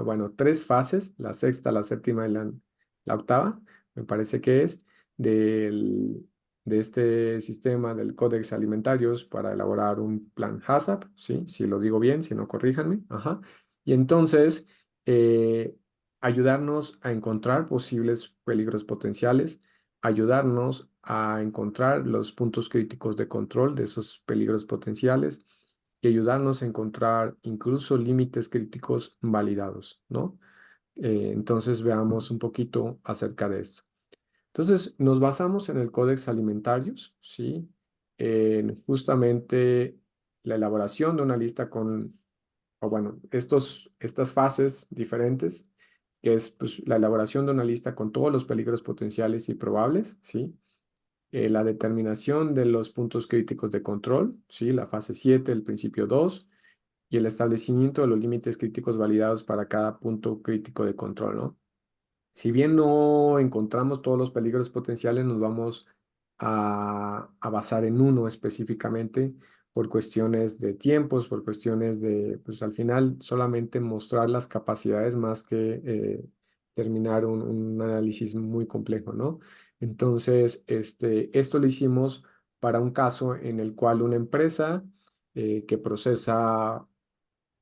bueno, tres fases, la sexta, la séptima y la octava, me parece que es, del, de este sistema del Codex Alimentarios para elaborar un plan HACCP, ¿sí? Si lo digo bien, si no, corríjanme. Ajá. Y entonces, eh, ayudarnos a encontrar posibles peligros potenciales, ayudarnos a encontrar los puntos críticos de control de esos peligros potenciales y ayudarnos a encontrar incluso límites críticos validados, ¿no? Entonces veamos un poquito acerca de esto. Entonces nos basamos en el Codex Alimentarius, ¿sí? En justamente la elaboración de una lista con, o bueno, estas fases diferentes, que es pues, la elaboración de una lista con todos los peligros potenciales y probables, ¿sí? La determinación de los puntos críticos de control, ¿sí? La fase 7, el principio 2 y el establecimiento de los límites críticos validados para cada punto crítico de control, ¿no? Si bien no encontramos todos los peligros potenciales, nos vamos a basar en uno específicamente por cuestiones de tiempos, por cuestiones de, pues al final solamente mostrar las capacidades más que terminar un análisis muy complejo, ¿no? Entonces, esto lo hicimos para un caso en el cual una empresa que procesa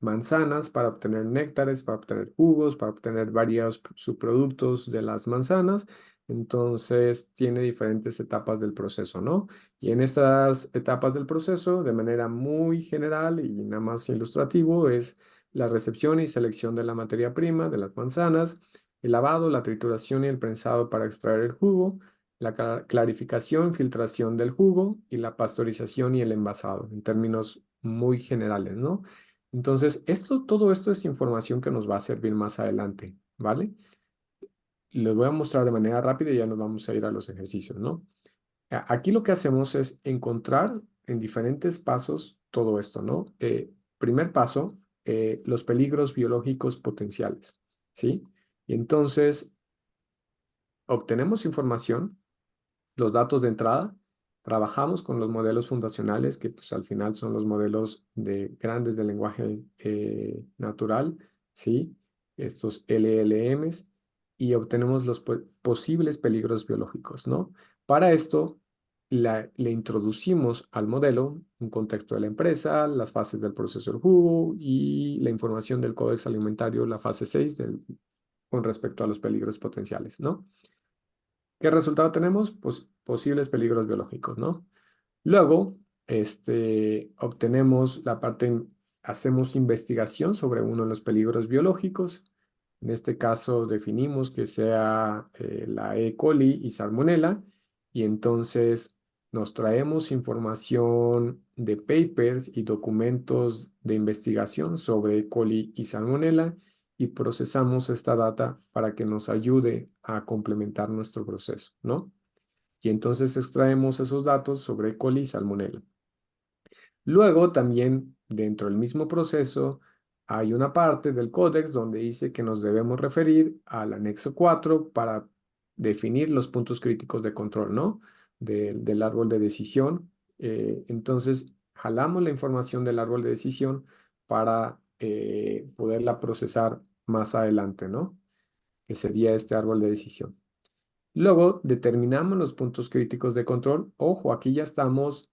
manzanas para obtener néctares, para obtener jugos, para obtener varios subproductos de las manzanas. Entonces, tiene diferentes etapas del proceso, ¿no? Y en estas etapas del proceso, de manera muy general y nada más ilustrativo, es la recepción y selección de la materia prima de las manzanas, el lavado, la trituración y el prensado para extraer el jugo, la clarificación, filtración del jugo y la pasteurización y el envasado, en términos muy generales, ¿no? Entonces, todo esto es información que nos va a servir más adelante, ¿vale? Les voy a mostrar de manera rápida y ya nos vamos a ir a los ejercicios, ¿no? Aquí lo que hacemos es encontrar en diferentes pasos todo esto, ¿no? Primer paso, los peligros biológicos potenciales, ¿sí? Y entonces, obtenemos información, los datos de entrada, trabajamos con los modelos fundacionales, que pues al final son los modelos grandes de lenguaje natural, ¿sí? Estos LLMs, y obtenemos los posibles peligros biológicos, ¿no? Para esto, le introducimos al modelo un contexto de la empresa, las fases del proceso del jugo y la información del códex alimentario, la fase 6 con respecto a los peligros potenciales, ¿no? ¿Qué resultado tenemos? Pues posibles peligros biológicos, ¿no? Luego, obtenemos la parte, hacemos investigación sobre uno de los peligros biológicos. En este caso, definimos que sea la E. coli y Salmonella, y entonces nos traemos información de papers y documentos de investigación sobre E. coli y Salmonella y procesamos esta data para que nos ayude a complementar nuestro proceso, ¿no? Y entonces extraemos esos datos sobre E. coli y Salmonella. Luego también dentro del mismo proceso hay una parte del códex donde dice que nos debemos referir al anexo 4 para definir los puntos críticos de control, ¿no? Del árbol de decisión. Entonces, jalamos la información del árbol de decisión para poderla procesar más adelante, ¿no? Que sería este árbol de decisión. Luego determinamos los puntos críticos de control. Ojo, aquí ya estamos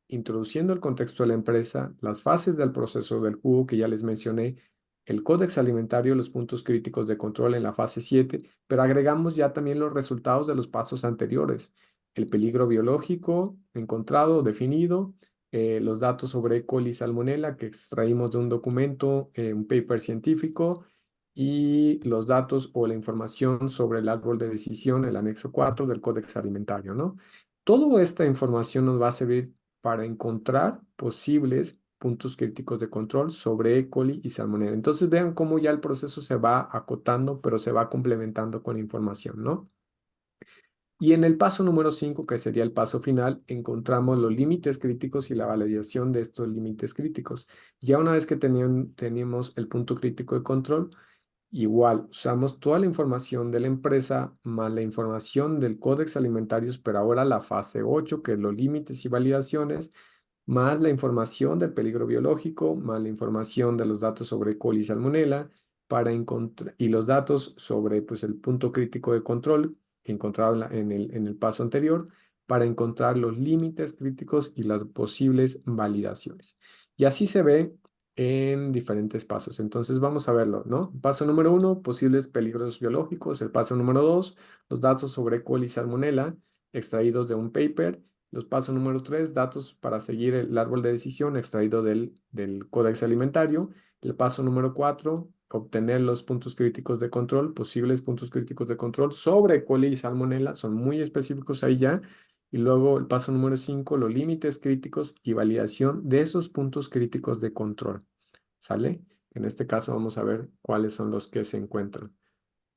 introduciendo el contexto de la empresa, las fases del proceso del jugo que ya les mencioné, el códex alimentario, los puntos críticos de control en la fase 7, pero agregamos ya también los resultados de los pasos anteriores, el peligro biológico encontrado, definido, los datos sobre E. coli y Salmonella que extraímos de un documento, un paper científico, y los datos o la información sobre el árbol de decisión, el anexo 4 del códex alimentario, ¿no? Toda esta información nos va a servir para encontrar posibles puntos críticos de control sobre E. coli y Salmonella. Entonces vean cómo ya el proceso se va acotando, pero se va complementando con la información, ¿no? Y en el paso número 5, que sería el paso final, encontramos los límites críticos y la validación de estos límites críticos. Ya una vez que teníamos el punto crítico de control, igual, usamos toda la información de la empresa más la información del códex alimentarios, pero ahora la fase 8, que es los límites y validaciones, más la información del peligro biológico, más la información de los datos sobre E. coli y Salmonella, para encontrar, y los datos sobre pues, el punto crítico de control encontrado en el paso anterior, para encontrar los límites críticos y las posibles validaciones. Y así se ve en diferentes pasos. Entonces vamos a verlo, ¿no? Paso número 1, posibles peligros biológicos. El paso número 2, los datos sobre E. coli y Salmonella extraídos de un paper. Los pasos número 3, datos para seguir el árbol de decisión extraído del códex alimentario. El paso número 4, obtener los puntos críticos de control, posibles puntos críticos de control sobre E. coli y Salmonella, son muy específicos ahí ya. Y luego el paso número 5, los límites críticos y validación de esos puntos críticos de control. ¿Sale? En este caso vamos a ver cuáles son los que se encuentran.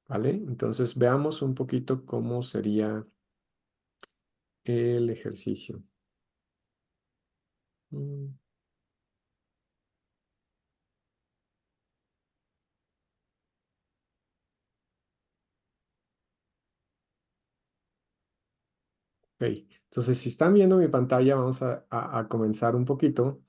¿Vale? Entonces veamos un poquito cómo sería el ejercicio. Mm, Ok, entonces si están viendo mi pantalla, vamos a comenzar un poquito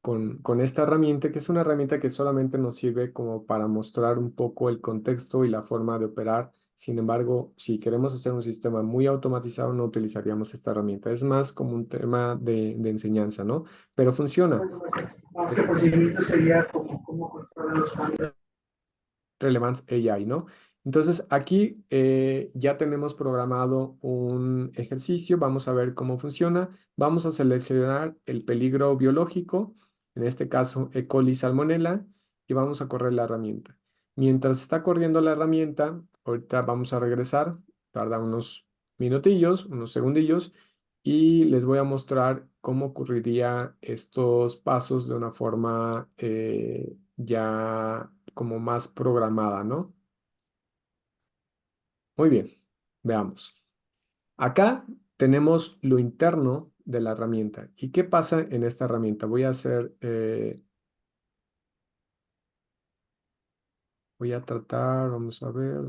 con esta herramienta, que es una herramienta que solamente nos sirve como para mostrar un poco el contexto y la forma de operar. Sin embargo, si queremos hacer un sistema muy automatizado, no utilizaríamos esta herramienta. Es más como un tema de enseñanza, ¿no? Pero funciona.
Más que procedimiento sería como cómo controlar los cambios.
Relevance AI, ¿no? Entonces aquí ya tenemos programado un ejercicio, vamos a ver cómo funciona. Vamos a seleccionar el peligro biológico, en este caso E. coli Salmonella, y vamos a correr la herramienta. Mientras está corriendo la herramienta, ahorita vamos a regresar, tarda unos minutillos, unos segundillos, y les voy a mostrar cómo ocurriría estos pasos de una forma ya como más programada, ¿no? Muy bien, veamos. Acá tenemos lo interno de la herramienta. ¿Y qué pasa en esta herramienta? Voy a tratar, vamos a ver,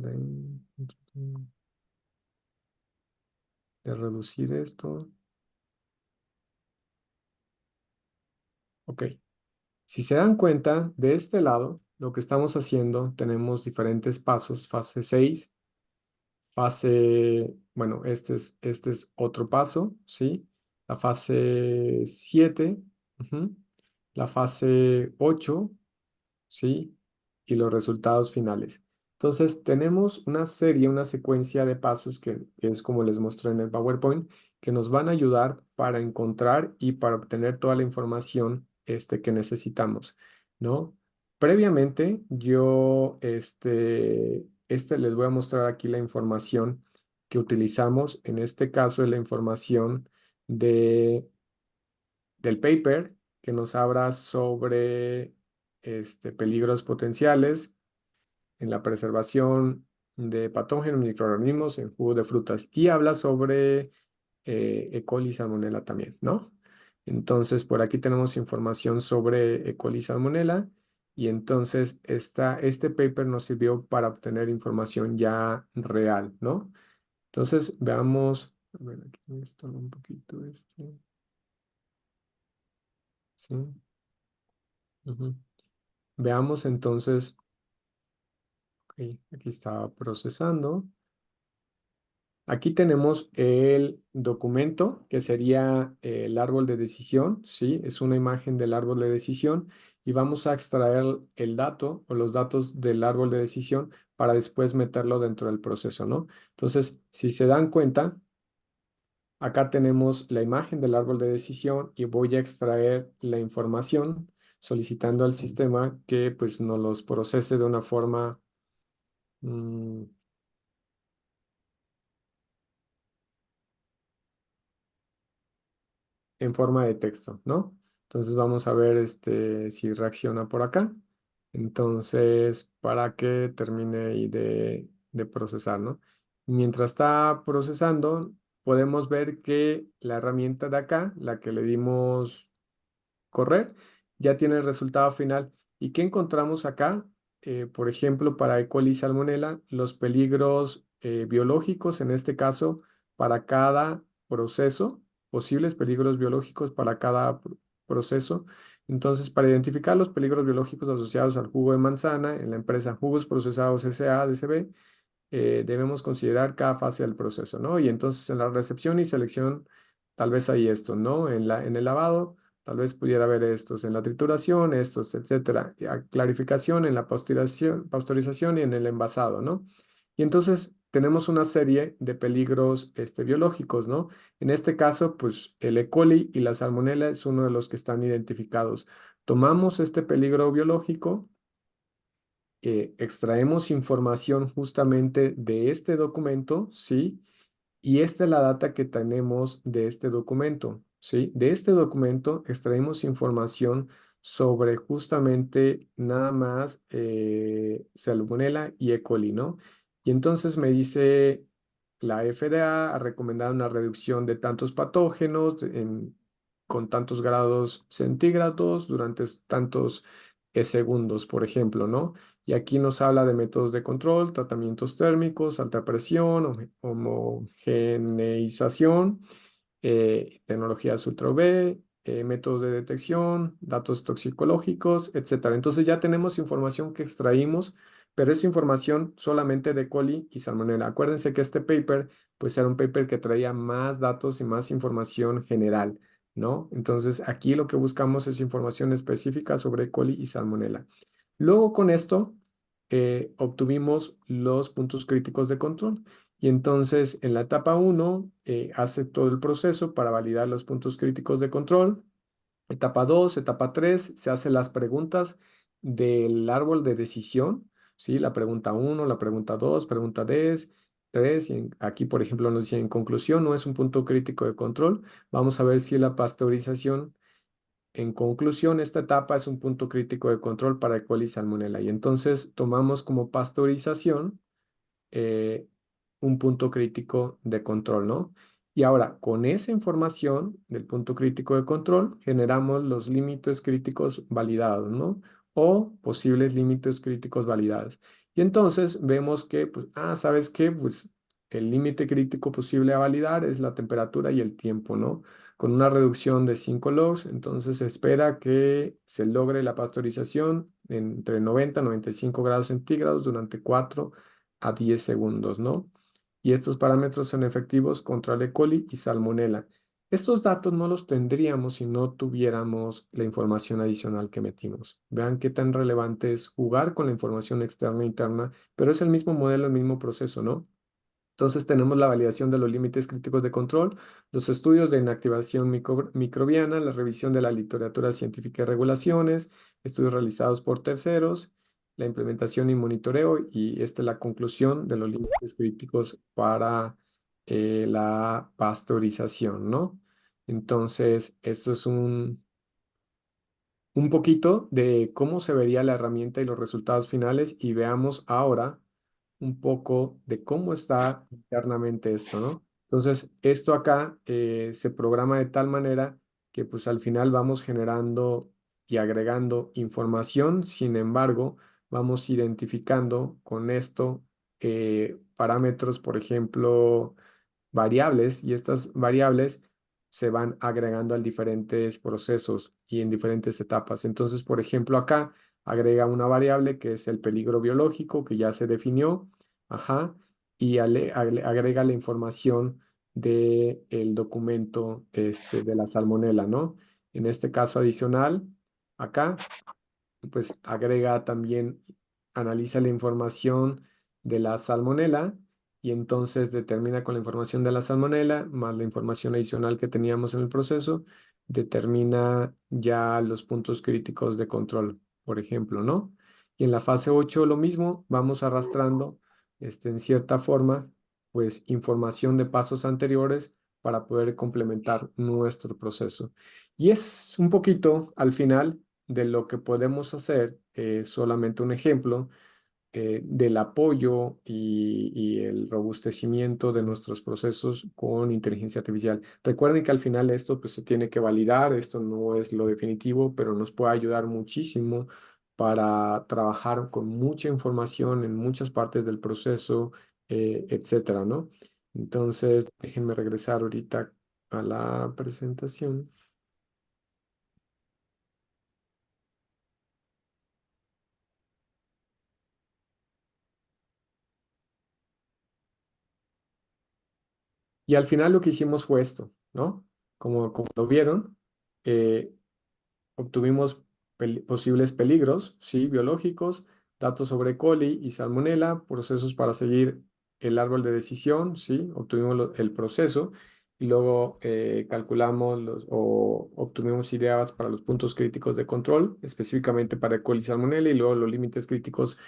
de reducir esto. Ok. Si se dan cuenta, de este lado, lo que estamos haciendo, tenemos diferentes pasos, fase 6, bueno, este es otro paso, ¿sí? La fase 7, ujú, la fase 8, ¿sí? Y los resultados finales. Entonces, tenemos una serie, una secuencia de pasos que es como les mostré en el PowerPoint, que nos van a ayudar para encontrar y para obtener toda la información que necesitamos, ¿no? Previamente, yo les voy a mostrar aquí la información que utilizamos. En este caso, es la información de del paper que nos habla sobre peligros potenciales en la preservación de patógenos microorganismos en jugo de frutas y habla sobre E. coli y Salmonella también, ¿no? Entonces, por aquí tenemos información sobre E. coli y Salmonella y entonces este paper nos sirvió para obtener información ya real, ¿no? Entonces, veamos, a ver, aquí esto un poquito, sí. Ujú. Veamos entonces, ok, aquí está procesando. Aquí tenemos el documento que sería el árbol de decisión, ¿sí? Es una imagen del árbol de decisión y vamos a extraer el dato o los datos del árbol de decisión para después meterlo dentro del proceso, ¿no? Entonces, si se dan cuenta, acá tenemos la imagen del árbol de decisión y voy a extraer la información solicitando al sistema que pues nos los procese de una forma mm, en forma de texto, ¿no? Entonces vamos a ver si reacciona por acá. Entonces, para que termine ahí de procesar, ¿no? Mientras está procesando, podemos ver que la herramienta de acá, la que le dimos correr, ya tiene el resultado final. ¿Y qué encontramos acá? Por ejemplo, para E. coli y Salmonella, los peligros biológicos, en este caso, para cada proceso, posibles peligros biológicos para cada proceso. Entonces, para identificar los peligros biológicos asociados al jugo de manzana en la empresa Jugos Procesados S.A. DCB, debemos considerar cada fase del proceso, ¿no? Y entonces en la recepción y selección, tal vez hay esto, ¿no? En el lavado, tal vez pudiera haber estos, en la trituración, estos, etcétera. Y a clarificación, en la pasteurización y en el envasado, ¿no? Y entonces tenemos una serie de peligros biológicos, ¿no? En este caso, pues el E. coli y la salmonela es uno de los que están identificados. Tomamos este peligro biológico, extraemos información justamente de este documento, ¿sí? Y esta es la data que tenemos de este documento, ¿sí? De este documento extraemos información sobre justamente nada más Salmonella y E. coli, ¿no? Y entonces me dice la FDA ha recomendado una reducción de tantos patógenos con tantos grados centígrados durante tantos segundos, por ejemplo, ¿no? Y aquí nos habla de métodos de control, tratamientos térmicos, alta presión, homogeneización, tecnologías ultra V, métodos de detección, datos toxicológicos, etcétera. Entonces ya tenemos información que extraímos, pero es información solamente de coli y salmonella. Acuérdense que este paper, pues era un paper que traía más datos y más información general, ¿no? Entonces aquí lo que buscamos es información específica sobre coli y salmonella. Luego con esto obtuvimos los puntos críticos de control. Y entonces en la etapa 1 hace todo el proceso para validar los puntos críticos de control. Etapa 2, etapa 3, se hacen las preguntas del árbol de decisión, ¿sí? La pregunta 1, la pregunta 2, pregunta 3, y aquí por ejemplo nos dice en conclusión, no es un punto crítico de control. Vamos a ver si la pasteurización en conclusión, esta etapa es un punto crítico de control para E. coli y Salmonella. Y entonces tomamos como pasteurización eh, un punto crítico de control, ¿no? Y ahora, con esa información del punto crítico de control, generamos los límites críticos validados, ¿no? O posibles límites críticos validados. Y entonces vemos que, pues, ¿sabes qué? Pues el límite crítico posible a validar es la temperatura y el tiempo, ¿no? Con una reducción de 5 logs, entonces se espera que se logre la pasteurización entre 90 y 95 grados centígrados durante 4 a 10 segundos, ¿no? y estos parámetros son efectivos contra el E. coli y Salmonella. Estos datos no los tendríamos si no tuviéramos la información adicional que metimos. Vean qué tan relevante es jugar con la información externa e interna, pero es el mismo modelo, el mismo proceso, ¿no? Entonces tenemos la validación de los límites críticos de control, los estudios de inactivación microbiana, la revisión de la literatura científica y regulaciones, estudios realizados por terceros, la implementación y monitoreo y esta es la conclusión de los límites críticos para la pasteurización, ¿no? Entonces, esto es un poquito de cómo se vería la herramienta y los resultados finales y veamos ahora un poco de cómo está internamente esto, ¿no? Entonces, esto acá se programa de tal manera que pues al final vamos generando y agregando información, sin embargo, vamos identificando con esto parámetros, por ejemplo, variables y estas variables se van agregando a diferentes procesos y en diferentes etapas. Entonces, por ejemplo, acá agrega una variable que es el peligro biológico que ya se definió, ajá, y agrega la información del documento de la salmonela, ¿no? En este caso adicional, acá pues agrega también, analiza la información de la salmonela y entonces determina con la información de la salmonela más la información adicional que teníamos en el proceso, determina ya los puntos críticos de control, por ejemplo, ¿no? Y en la fase 8 lo mismo, vamos arrastrando en cierta forma, pues información de pasos anteriores para poder complementar nuestro proceso. Y es un poquito al final de lo que podemos hacer, solamente un ejemplo del apoyo y el robustecimiento de nuestros procesos con inteligencia artificial. Recuerden que al final esto pues, se tiene que validar, esto no es lo definitivo, pero nos puede ayudar muchísimo para trabajar con mucha información en muchas partes del proceso, etcétera, ¿no? Entonces, déjenme regresar ahorita a la presentación. Y al final lo que hicimos fue esto, ¿no? Como lo vieron, eh, obtuvimos posibles peligros, ¿sí? Biológicos, datos sobre coli y salmonela, procesos para seguir el árbol de decisión, ¿sí? Obtuvimos el proceso y luego calculamos o obtuvimos ideas para los puntos críticos de control, específicamente para E. coli y salmonela y luego los límites críticos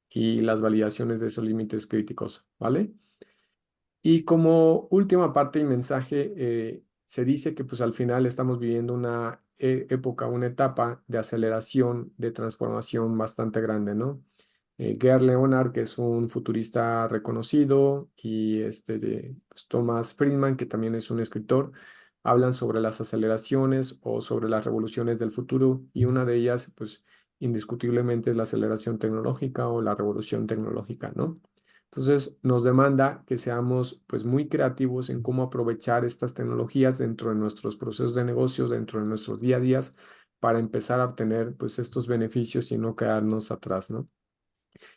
y las validaciones de esos límites críticos, ¿vale? Y como última parte y mensaje, se dice que pues al final estamos viviendo una época, una etapa de aceleración, de transformación bastante grande, ¿no? Gerd Leonhard, que es un futurista reconocido, y pues, Thomas Friedman, que también es un escritor, hablan sobre las aceleraciones o sobre las revoluciones del futuro, y una de ellas, pues indiscutiblemente es la aceleración tecnológica o la revolución tecnológica, ¿no? Entonces, nos demanda que seamos pues muy creativos en cómo aprovechar estas tecnologías dentro de nuestros procesos de negocios, dentro de nuestros día a días, para empezar a obtener pues estos beneficios y no quedarnos atrás, ¿no?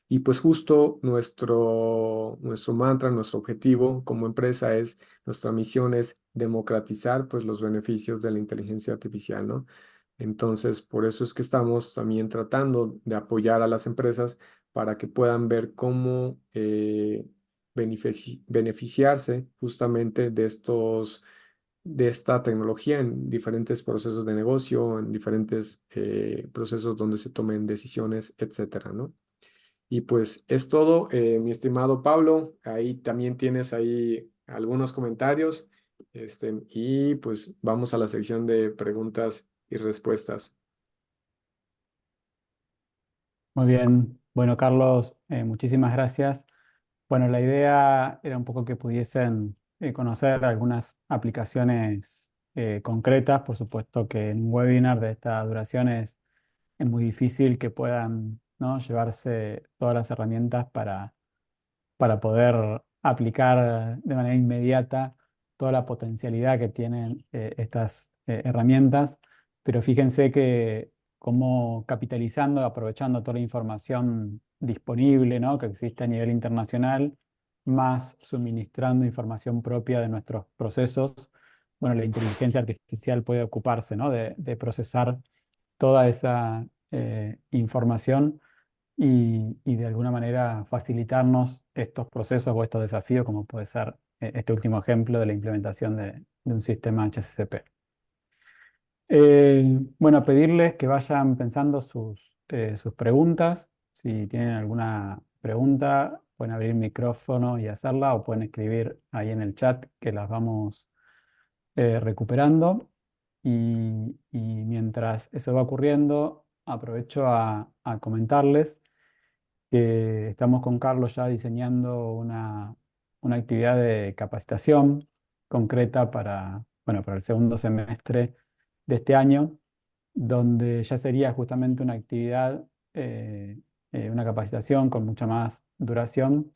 Y pues justo nuestro mantra, nuestro objetivo como empresa es, nuestra misión es democratizar pues los beneficios de la inteligencia artificial, ¿no? Entonces, por eso es que estamos también tratando de apoyar a las empresas para que puedan ver cómo beneficiarse justamente de esta tecnología en diferentes procesos de negocio, en diferentes procesos donde se tomen decisiones, etcétera, ¿no? Y pues es todo, mi estimado Pablo. Ahí también tienes ahí algunos comentarios. Y pues vamos a la sección de preguntas y respuestas.
Muy bien. Bueno, Carlos, muchísimas gracias. Bueno, la idea era un poco que pudiesen conocer algunas aplicaciones concretas. Por supuesto que en un webinar de esta duración es muy difícil que puedan, ¿no?, llevarse todas las herramientas para poder aplicar de manera inmediata toda la potencialidad que tienen estas herramientas, pero fíjense que como capitalizando, aprovechando toda la información disponible, ¿no?, que existe a nivel internacional, más suministrando información propia de nuestros procesos, bueno, la inteligencia artificial puede ocuparse, ¿no? de procesar toda esa información y de alguna manera facilitarnos estos procesos o estos desafíos, como puede ser este último ejemplo de la implementación de un sistema HACCP. Bueno, pedirles que vayan pensando sus preguntas. Si tienen alguna pregunta, pueden abrir el micrófono y hacerla o pueden escribir ahí en el chat que las vamos recuperando. Y mientras eso va ocurriendo, aprovecho a comentarles que estamos con Carlos ya diseñando una actividad de capacitación concreta para, bueno, para el segundo semestre de este año, donde ya sería justamente una actividad, una capacitación con mucha más duración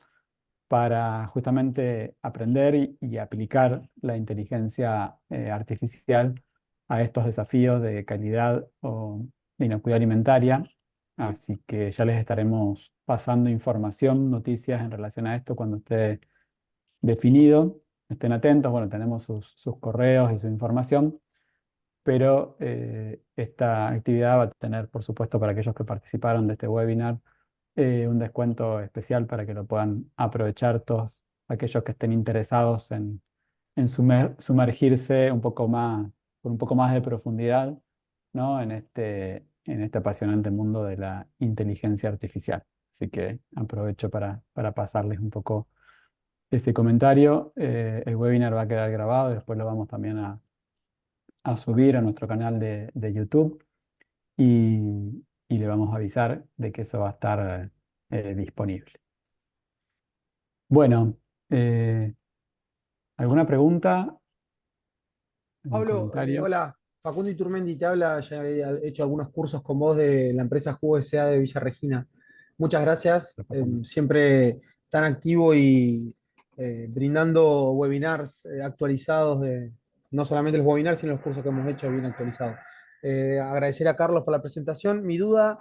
para justamente aprender y aplicar la inteligencia artificial a estos desafíos de calidad o de inocuidad alimentaria. Así que ya les estaremos pasando información, noticias en relación a esto cuando esté definido. Estén atentos, bueno, tenemos sus correos y su información, pero esta actividad va a tener, por supuesto, para aquellos que participaron de este webinar, un descuento especial para que lo puedan aprovechar todos aquellos que estén interesados en sumergirse un poco más, con un poco más de profundidad, ¿no? En este apasionante mundo de la inteligencia artificial. Así que aprovecho para pasarles un poco ese comentario. El webinar va a quedar grabado y después lo vamos también a subir a nuestro canal de YouTube y le vamos a avisar de que eso va a estar disponible. Bueno, ¿alguna pregunta? ¿Algún
Pablo,
comentario?
hola, Facundo Iturmendi te habla, ya he hecho algunos cursos con vos de la empresa Jugo S.A. de Villa Regina. Muchas gracias, siempre tan activo y brindando webinars actualizados, no solamente los webinars, sino los cursos que hemos hecho bien actualizados. Agradecer a Carlos por la presentación. Mi duda,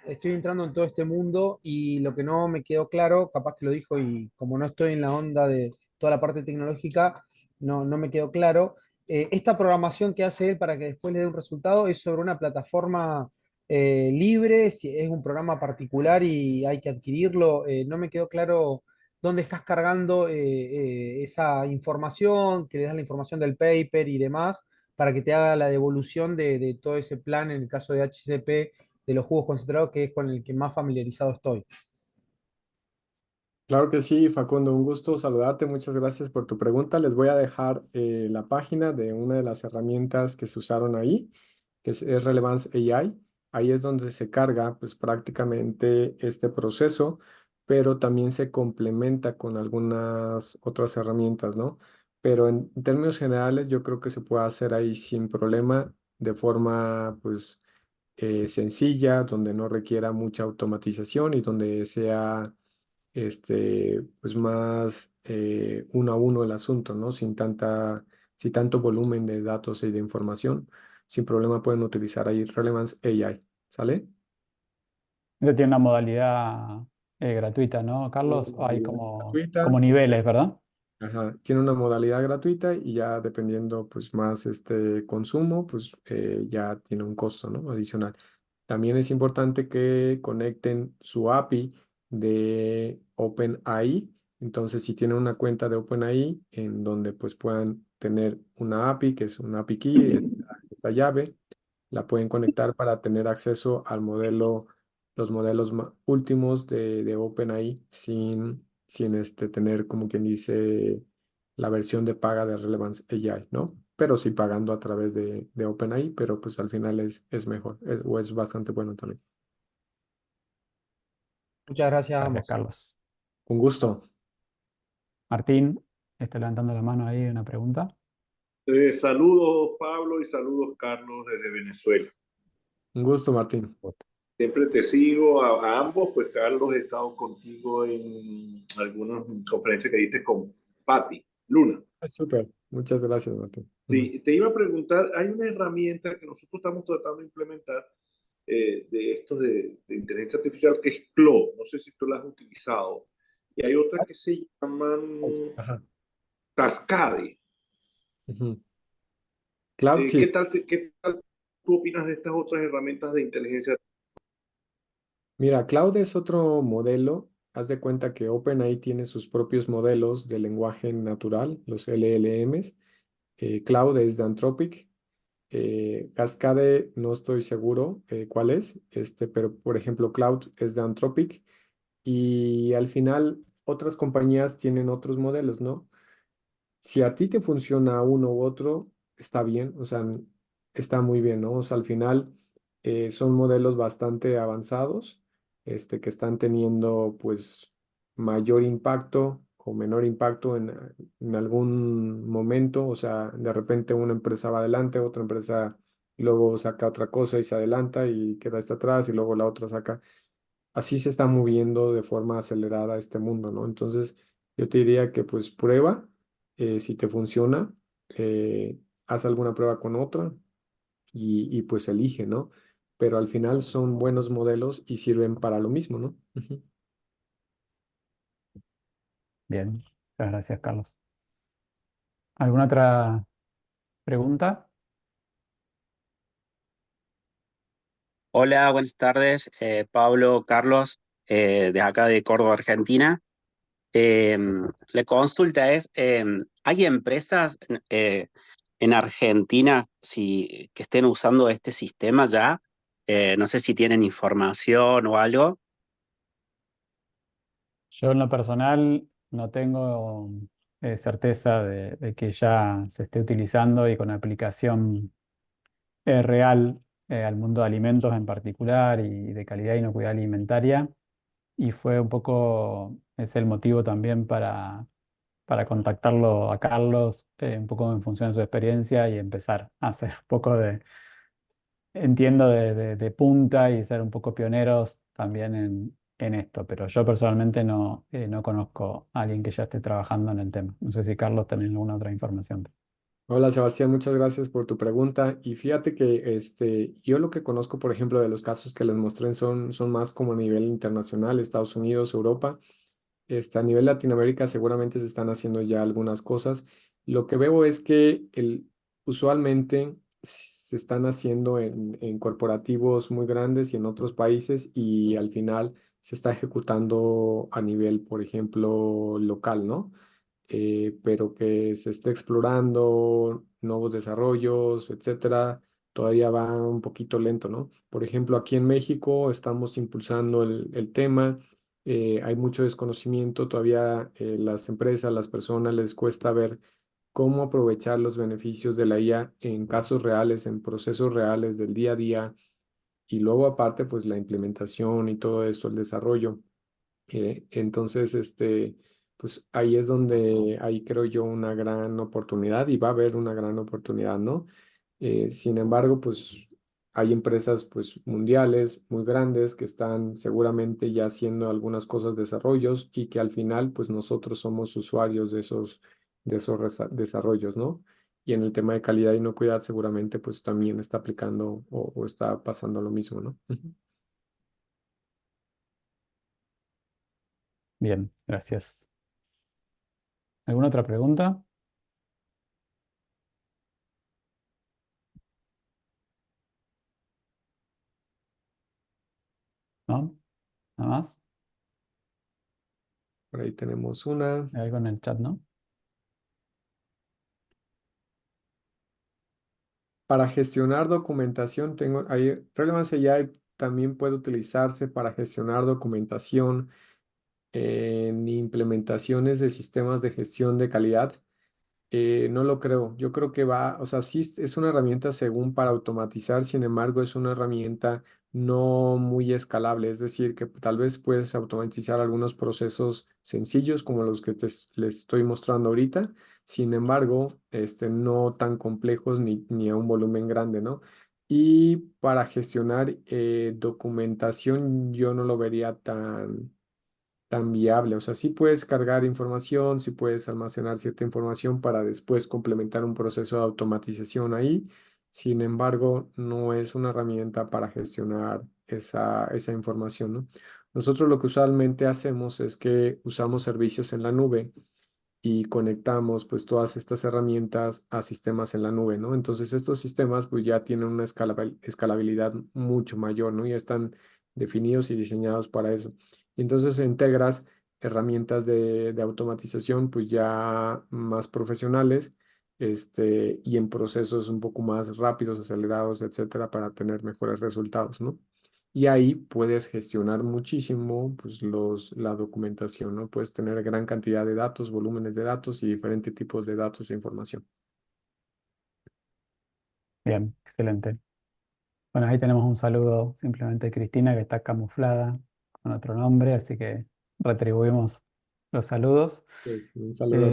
estoy entrando en todo este mundo y lo que no me quedó claro, capaz que lo dijo y como no estoy en la onda de toda la parte tecnológica, no me quedó claro. Esta programación que hace él para que después le dé un resultado es sobre una plataforma libre, si es un programa particular y hay que adquirirlo. No me quedó claro dónde estás cargando esa información, que le das la información del paper y demás, para que te haga la devolución de todo ese plan en el caso de HCP de los jugos concentrados, que es con el que más familiarizado estoy.
Claro que sí, Facundo, un gusto saludarte. Muchas gracias por tu pregunta. Les voy a dejar la página de una de las herramientas que se usaron ahí, que es Relevance AI. Ahí es donde se carga pues prácticamente este proceso, pero también se complementa con algunas otras herramientas, ¿no? Pero en términos generales yo creo que se puede hacer ahí sin problema, de forma pues sencilla, donde no requiera mucha automatización y donde sea pues más uno a uno el asunto, ¿no? Sin tanto volumen de datos y de información. Sin problema pueden utilizar ahí Relevance AI, ¿sale?
Este tiene una modalidad gratuita, ¿no,
Tiene
Carlos?
una
Hay
modalidad
como
gratuita.
niveles, ¿verdad?
Ajá, tiene una modalidad gratuita y ya dependiendo pues más consumo, pues ya tiene un costo, ¿no? Adicional. También es importante que conecten su API de OpenAI. Entonces, si tienen una cuenta de OpenAI en donde pues puedan tener una API, que es una API key, esta llave, la pueden conectar para tener acceso al modelo, los modelos últimos de OpenAI sin tener, como quien dice, la versión de paga de Relevance AI, ¿no? Pero sí pagando a través de OpenAI, pero pues al final es mejor, o es bastante bueno también.
Muchas gracias a
Gracias,
ambos.
Carlos.
Un gusto.
Martín, está levantando la mano ahí, una pregunta.
Saludos Pablo y saludos Carlos desde Venezuela.
Un gusto, Martín.
Siempre te sigo a ambos, pues Carlos he estado contigo en algunas conferencias que diste con Patti Luna.
Súper. Muchas gracias, Martín.
Sí, te iba a preguntar, hay una herramienta que nosotros estamos tratando de implementar de esto de inteligencia artificial que es Claude, no sé si tú la has utilizado, y hay otras que se llaman
Ajá.
Cascade.
Ujú. Cloud, sí.
¿Qué tal tú opinas de estas otras herramientas de inteligencia?
Mira, Cloud es otro modelo. Haz de cuenta que OpenAI tiene sus propios modelos de lenguaje natural, los LLMs. Cloud es de Anthropic. Cascade no estoy seguro cuál es, pero por ejemplo Cloud es de Anthropic y al final otras compañías tienen otros modelos, ¿no? Si a ti te funciona uno u otro, está bien, o sea, está muy bien, ¿no? O sea, al final son modelos bastante avanzados, que están teniendo pues mayor impacto o menor impacto en algún momento, o sea, de repente una empresa va adelante, otra empresa luego saca otra cosa y se adelanta y queda hasta atrás y luego la otra saca. Así se está moviendo de forma acelerada este mundo, ¿no? Entonces, yo te diría que pues prueba, si te funciona, haz alguna prueba con otra y pues elige, ¿no? Pero al final son buenos modelos y sirven para lo mismo, ¿no? Ujú.
Bien, muchas gracias, Carlos. ¿Alguna otra pregunta?
Hola, buenas tardes. Pablo, Carlos, de acá de Córdoba, Argentina. Eh, la consulta es, ¿hay empresas en Argentina que estén usando este sistema ya? No sé si tienen información o algo.
Yo en lo personal no tengo certeza de que ya se esté utilizando y con aplicación real al mundo de alimentos en particular y de calidad y inocuidad alimentaria. Y fue un poco, es el motivo también para contactarlo a Carlos, un poco en función de su experiencia y empezar a hacer un poco entiendo, de punta y ser un poco pioneros también en esto. Pero yo personalmente no conozco a alguien que ya esté trabajando en el tema. No sé si Carlos tiene alguna otra información.
Hola Sebastián, muchas gracias por tu pregunta. Y fíjate que yo lo que conozco, por ejemplo, de los casos que les mostré son más como a nivel internacional, Estados Unidos, Europa. A nivel Latinoamérica seguramente se están haciendo ya algunas cosas. Lo que veo es que usualmente se están haciendo en corporativos muy grandes y en otros países y al final se está ejecutando a nivel, por ejemplo, local, ¿no? Pero que se esté explorando nuevos desarrollos, etcétera, todavía va un poquito lento, ¿no? Por ejemplo, aquí en México estamos impulsando el tema, hay mucho desconocimiento, todavía las empresas, las personas les cuesta ver cómo aprovechar los beneficios de la IA en casos reales, en procesos reales del día a día, y luego aparte, pues la implementación y todo esto, el desarrollo. Entonces, pues ahí es donde ahí creo yo una gran oportunidad y va a haber una gran oportunidad, ¿no? Sin embargo, pues hay empresas pues mundiales muy grandes que están seguramente ya haciendo algunas cosas, desarrollos y que al final pues nosotros somos usuarios de esos desarrollos, ¿no? Y en el tema de calidad y inocuidad seguramente pues también está aplicando o está pasando lo mismo, ¿no? Ujú.
Bien, gracias. ¿Alguna otra pregunta? ¿No? ¿Nada más?
Por ahí tenemos una.
¿Hay algo en el chat, no?
Para gestionar documentación, hay Relevance AI también puede utilizarse para gestionar documentación en implementaciones de sistemas de gestión de calidad. No lo creo. Yo creo que va, o sea, sí es una herramienta según para automatizar, sin embargo, es una herramienta no muy escalable. Es decir, que tal vez puedes automatizar algunos procesos sencillos como los que les estoy mostrando ahorita, sin embargo, no tan complejos ni a un volumen grande, ¿no? Y para gestionar documentación, yo no lo vería tan viable. O sea, sí puedes cargar información, sí puedes almacenar cierta información para después complementar un proceso de automatización ahí. Sin embargo, no es una herramienta para gestionar esa información, ¿no? Nosotros lo que usualmente hacemos es que usamos servicios en la nube y conectamos pues todas estas herramientas a sistemas en la nube, ¿no? Entonces estos sistemas pues ya tienen una escalabilidad mucho mayor, ¿no? Ya están definidos y diseñados para eso. Y entonces integras herramientas de automatización pues ya más profesionales, y en procesos un poco más rápidos, acelerados, etcétera, para tener mejores resultados, ¿no? Y ahí puedes gestionar muchísimo pues, la documentación, ¿no? Puedes tener gran cantidad de datos, volúmenes de datos y diferentes tipos de datos e información.
Bien, excelente. Bueno, ahí tenemos un saludo simplemente de Cristina, que está camuflada con otro nombre, así que retribuimos los saludos.
Pues, un saludo.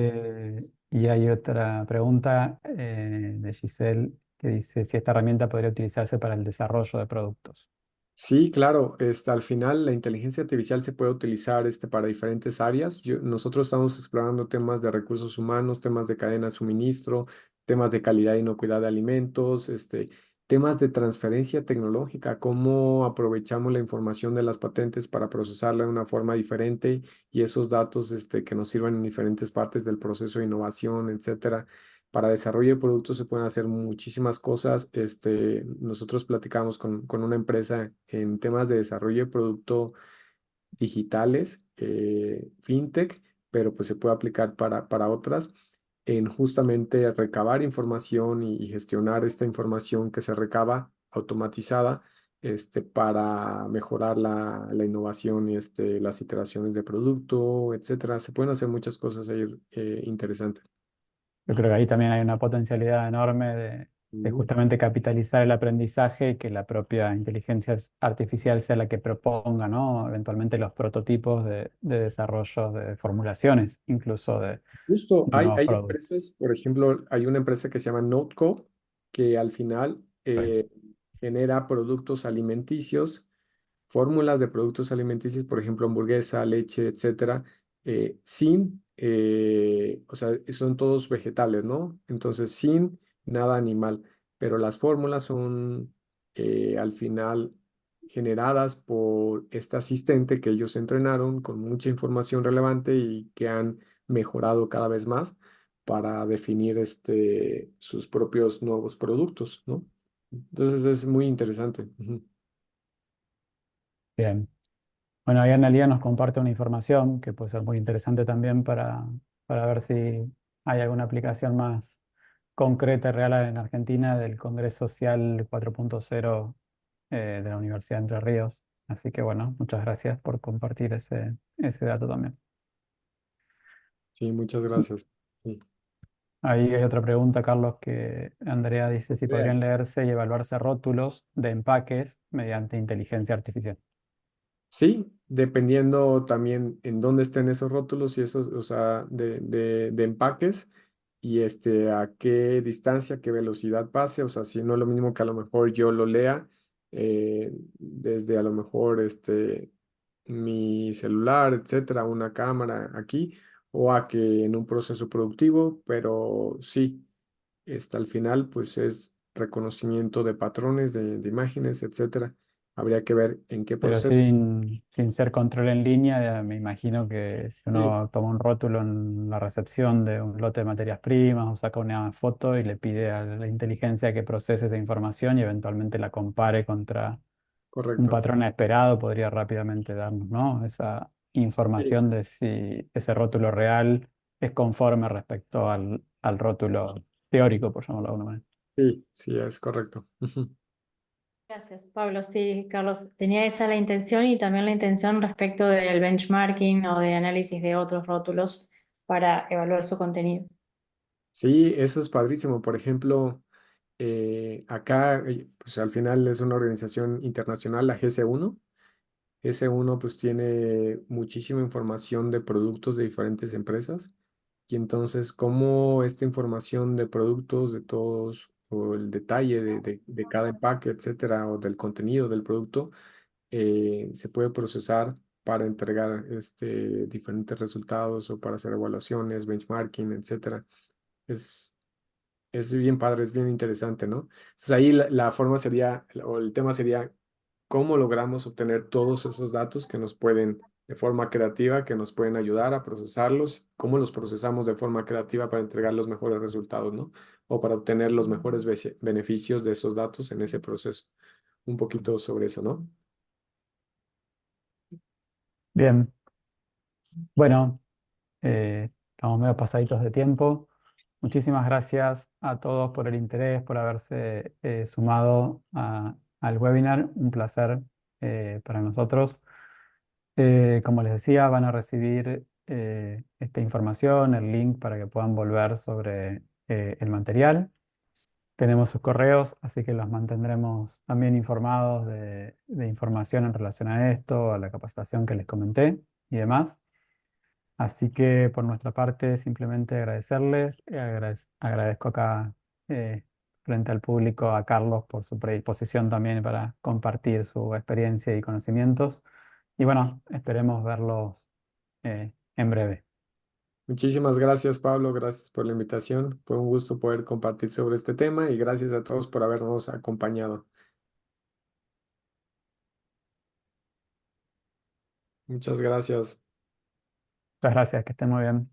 Y hay otra pregunta de Giselle que dice si esta herramienta podría utilizarse para el desarrollo de productos.
Sí, claro, al final la inteligencia artificial se puede utilizar para diferentes áreas. Nosotros estamos explorando temas de recursos humanos, temas de cadena de suministro, temas de calidad y inocuidad de alimentos, temas de transferencia tecnológica, cómo aprovechamos la información de las patentes para procesarla de una forma diferente y esos datos, que nos sirvan en diferentes partes del proceso de innovación, etcétera. Para desarrollo de productos se pueden hacer muchísimas cosas. Nosotros platicamos con una empresa en temas de desarrollo de producto digitales, fintech, pero pues se puede aplicar para otras, en justamente recabar información y gestionar esta información que se recaba automatizada, para mejorar la innovación y las iteraciones de producto, etcétera. Se pueden hacer muchas cosas ahí, interesantes.
Yo creo que ahí también hay una potencialidad enorme de
Ujú.
justamente capitalizar el aprendizaje y que la propia inteligencia artificial sea la que proponga, ¿no? Eventualmente los prototipos de desarrollo de formulaciones, incluso
Justo,
de
hay,
nuevos
hay
productos.
empresas, por ejemplo, hay una empresa que se llama Notco, que al final
Sí.
genera productos alimenticios, fórmulas de productos alimenticios, por ejemplo, hamburguesa, leche, etcétera, o sea, son todos vegetales, ¿no? Entonces, sin nada animal, pero las fórmulas son al final generadas por este asistente que ellos entrenaron con mucha información relevante y que han mejorado cada vez más para definir sus propios nuevos productos, ¿no? Entonces es muy interesante. Ujú.
Bien. Bueno, ahí Analia nos comparte una información que puede ser muy interesante también para ver si hay alguna aplicación más concreta y real en Argentina del Congreso Social 4.0 de la Universidad de Entre Ríos. Así que bueno, muchas gracias por compartir ese dato también.
Sí, muchas gracias. Sí.
Ahí hay otra pregunta, Carlos, que Andrea dice si
Vea.
podrían leerse y evaluarse rótulos de empaques mediante inteligencia artificial.
Sí, dependiendo también en dónde estén esos rótulos y esos, o sea, de empaques y a qué distancia, qué velocidad pase, o sea, si no es lo mismo que a lo mejor yo lo lea desde a lo mejor mi celular, etcétera, una cámara aquí, o a que en un proceso productivo, pero sí, al final, pues es reconocimiento de patrones, de imágenes, etcétera. Habría que ver en qué
Pero
proceso.
sin ser control en línea, me imagino que si
Sí,
uno toma un rótulo en la recepción de un lote de materias primas o saca una foto y le pide a la inteligencia que procese esa información y eventualmente la compare contra un
correcto.
patrón esperado, podría rápidamente darnos, ¿no? Esa
Sí,
información de si ese rótulo real es conforme respecto al rótulo teórico, por llamarlo de alguna manera.
sí, sí, es correcto. Ujú.
Gracias, Pablo. Sí, Carlos, tenía esa la intención y también la intención respecto del benchmarking o de análisis de otros rótulos para evaluar su contenido.
Sí, eso es padrísimo. Por ejemplo, acá, pues al final es una organización internacional, la GS1. S1 pues tiene muchísima información de productos de diferentes empresas y entonces cómo esta información de productos de todos o el detalle de cada empaque, etcétera, o del contenido del producto se puede procesar para entregar diferentes resultados o para hacer evaluaciones, benchmarking, etcétera. Es, es bien padre, es bien interesante, ¿no? Entonces ahí la forma sería, o el tema sería cómo logramos obtener todos esos datos que nos pueden, de forma creativa, que nos pueden ayudar a procesarlos, cómo los procesamos de forma creativa para entregar los mejores resultados, ¿no? O para obtener los mejores beneficios de esos datos en ese proceso. Un poquito sobre eso, ¿no?
Bien, bueno, estamos medio pasaditos de tiempo. Muchísimas gracias a todos por el interés, por haberse sumado al webinar. Un placer para nosotros. Como les decía, van a recibir esta información, el link para que puedan volver sobre el material. Tenemos sus correos, así que los mantendremos también informados de información en relación a esto, a la capacitación que les comenté y demás. Así que por nuestra parte, simplemente agradecerles. Agradezco acá frente al público a Carlos por su predisposición también para compartir su experiencia y conocimientos. Y bueno, esperemos verlos en breve.
Muchísimas gracias, Pablo. Gracias por la invitación. Fue un gusto poder compartir sobre este tema y gracias a todos por habernos acompañado. Muchas gracias.
Muchas gracias, que estén muy bien.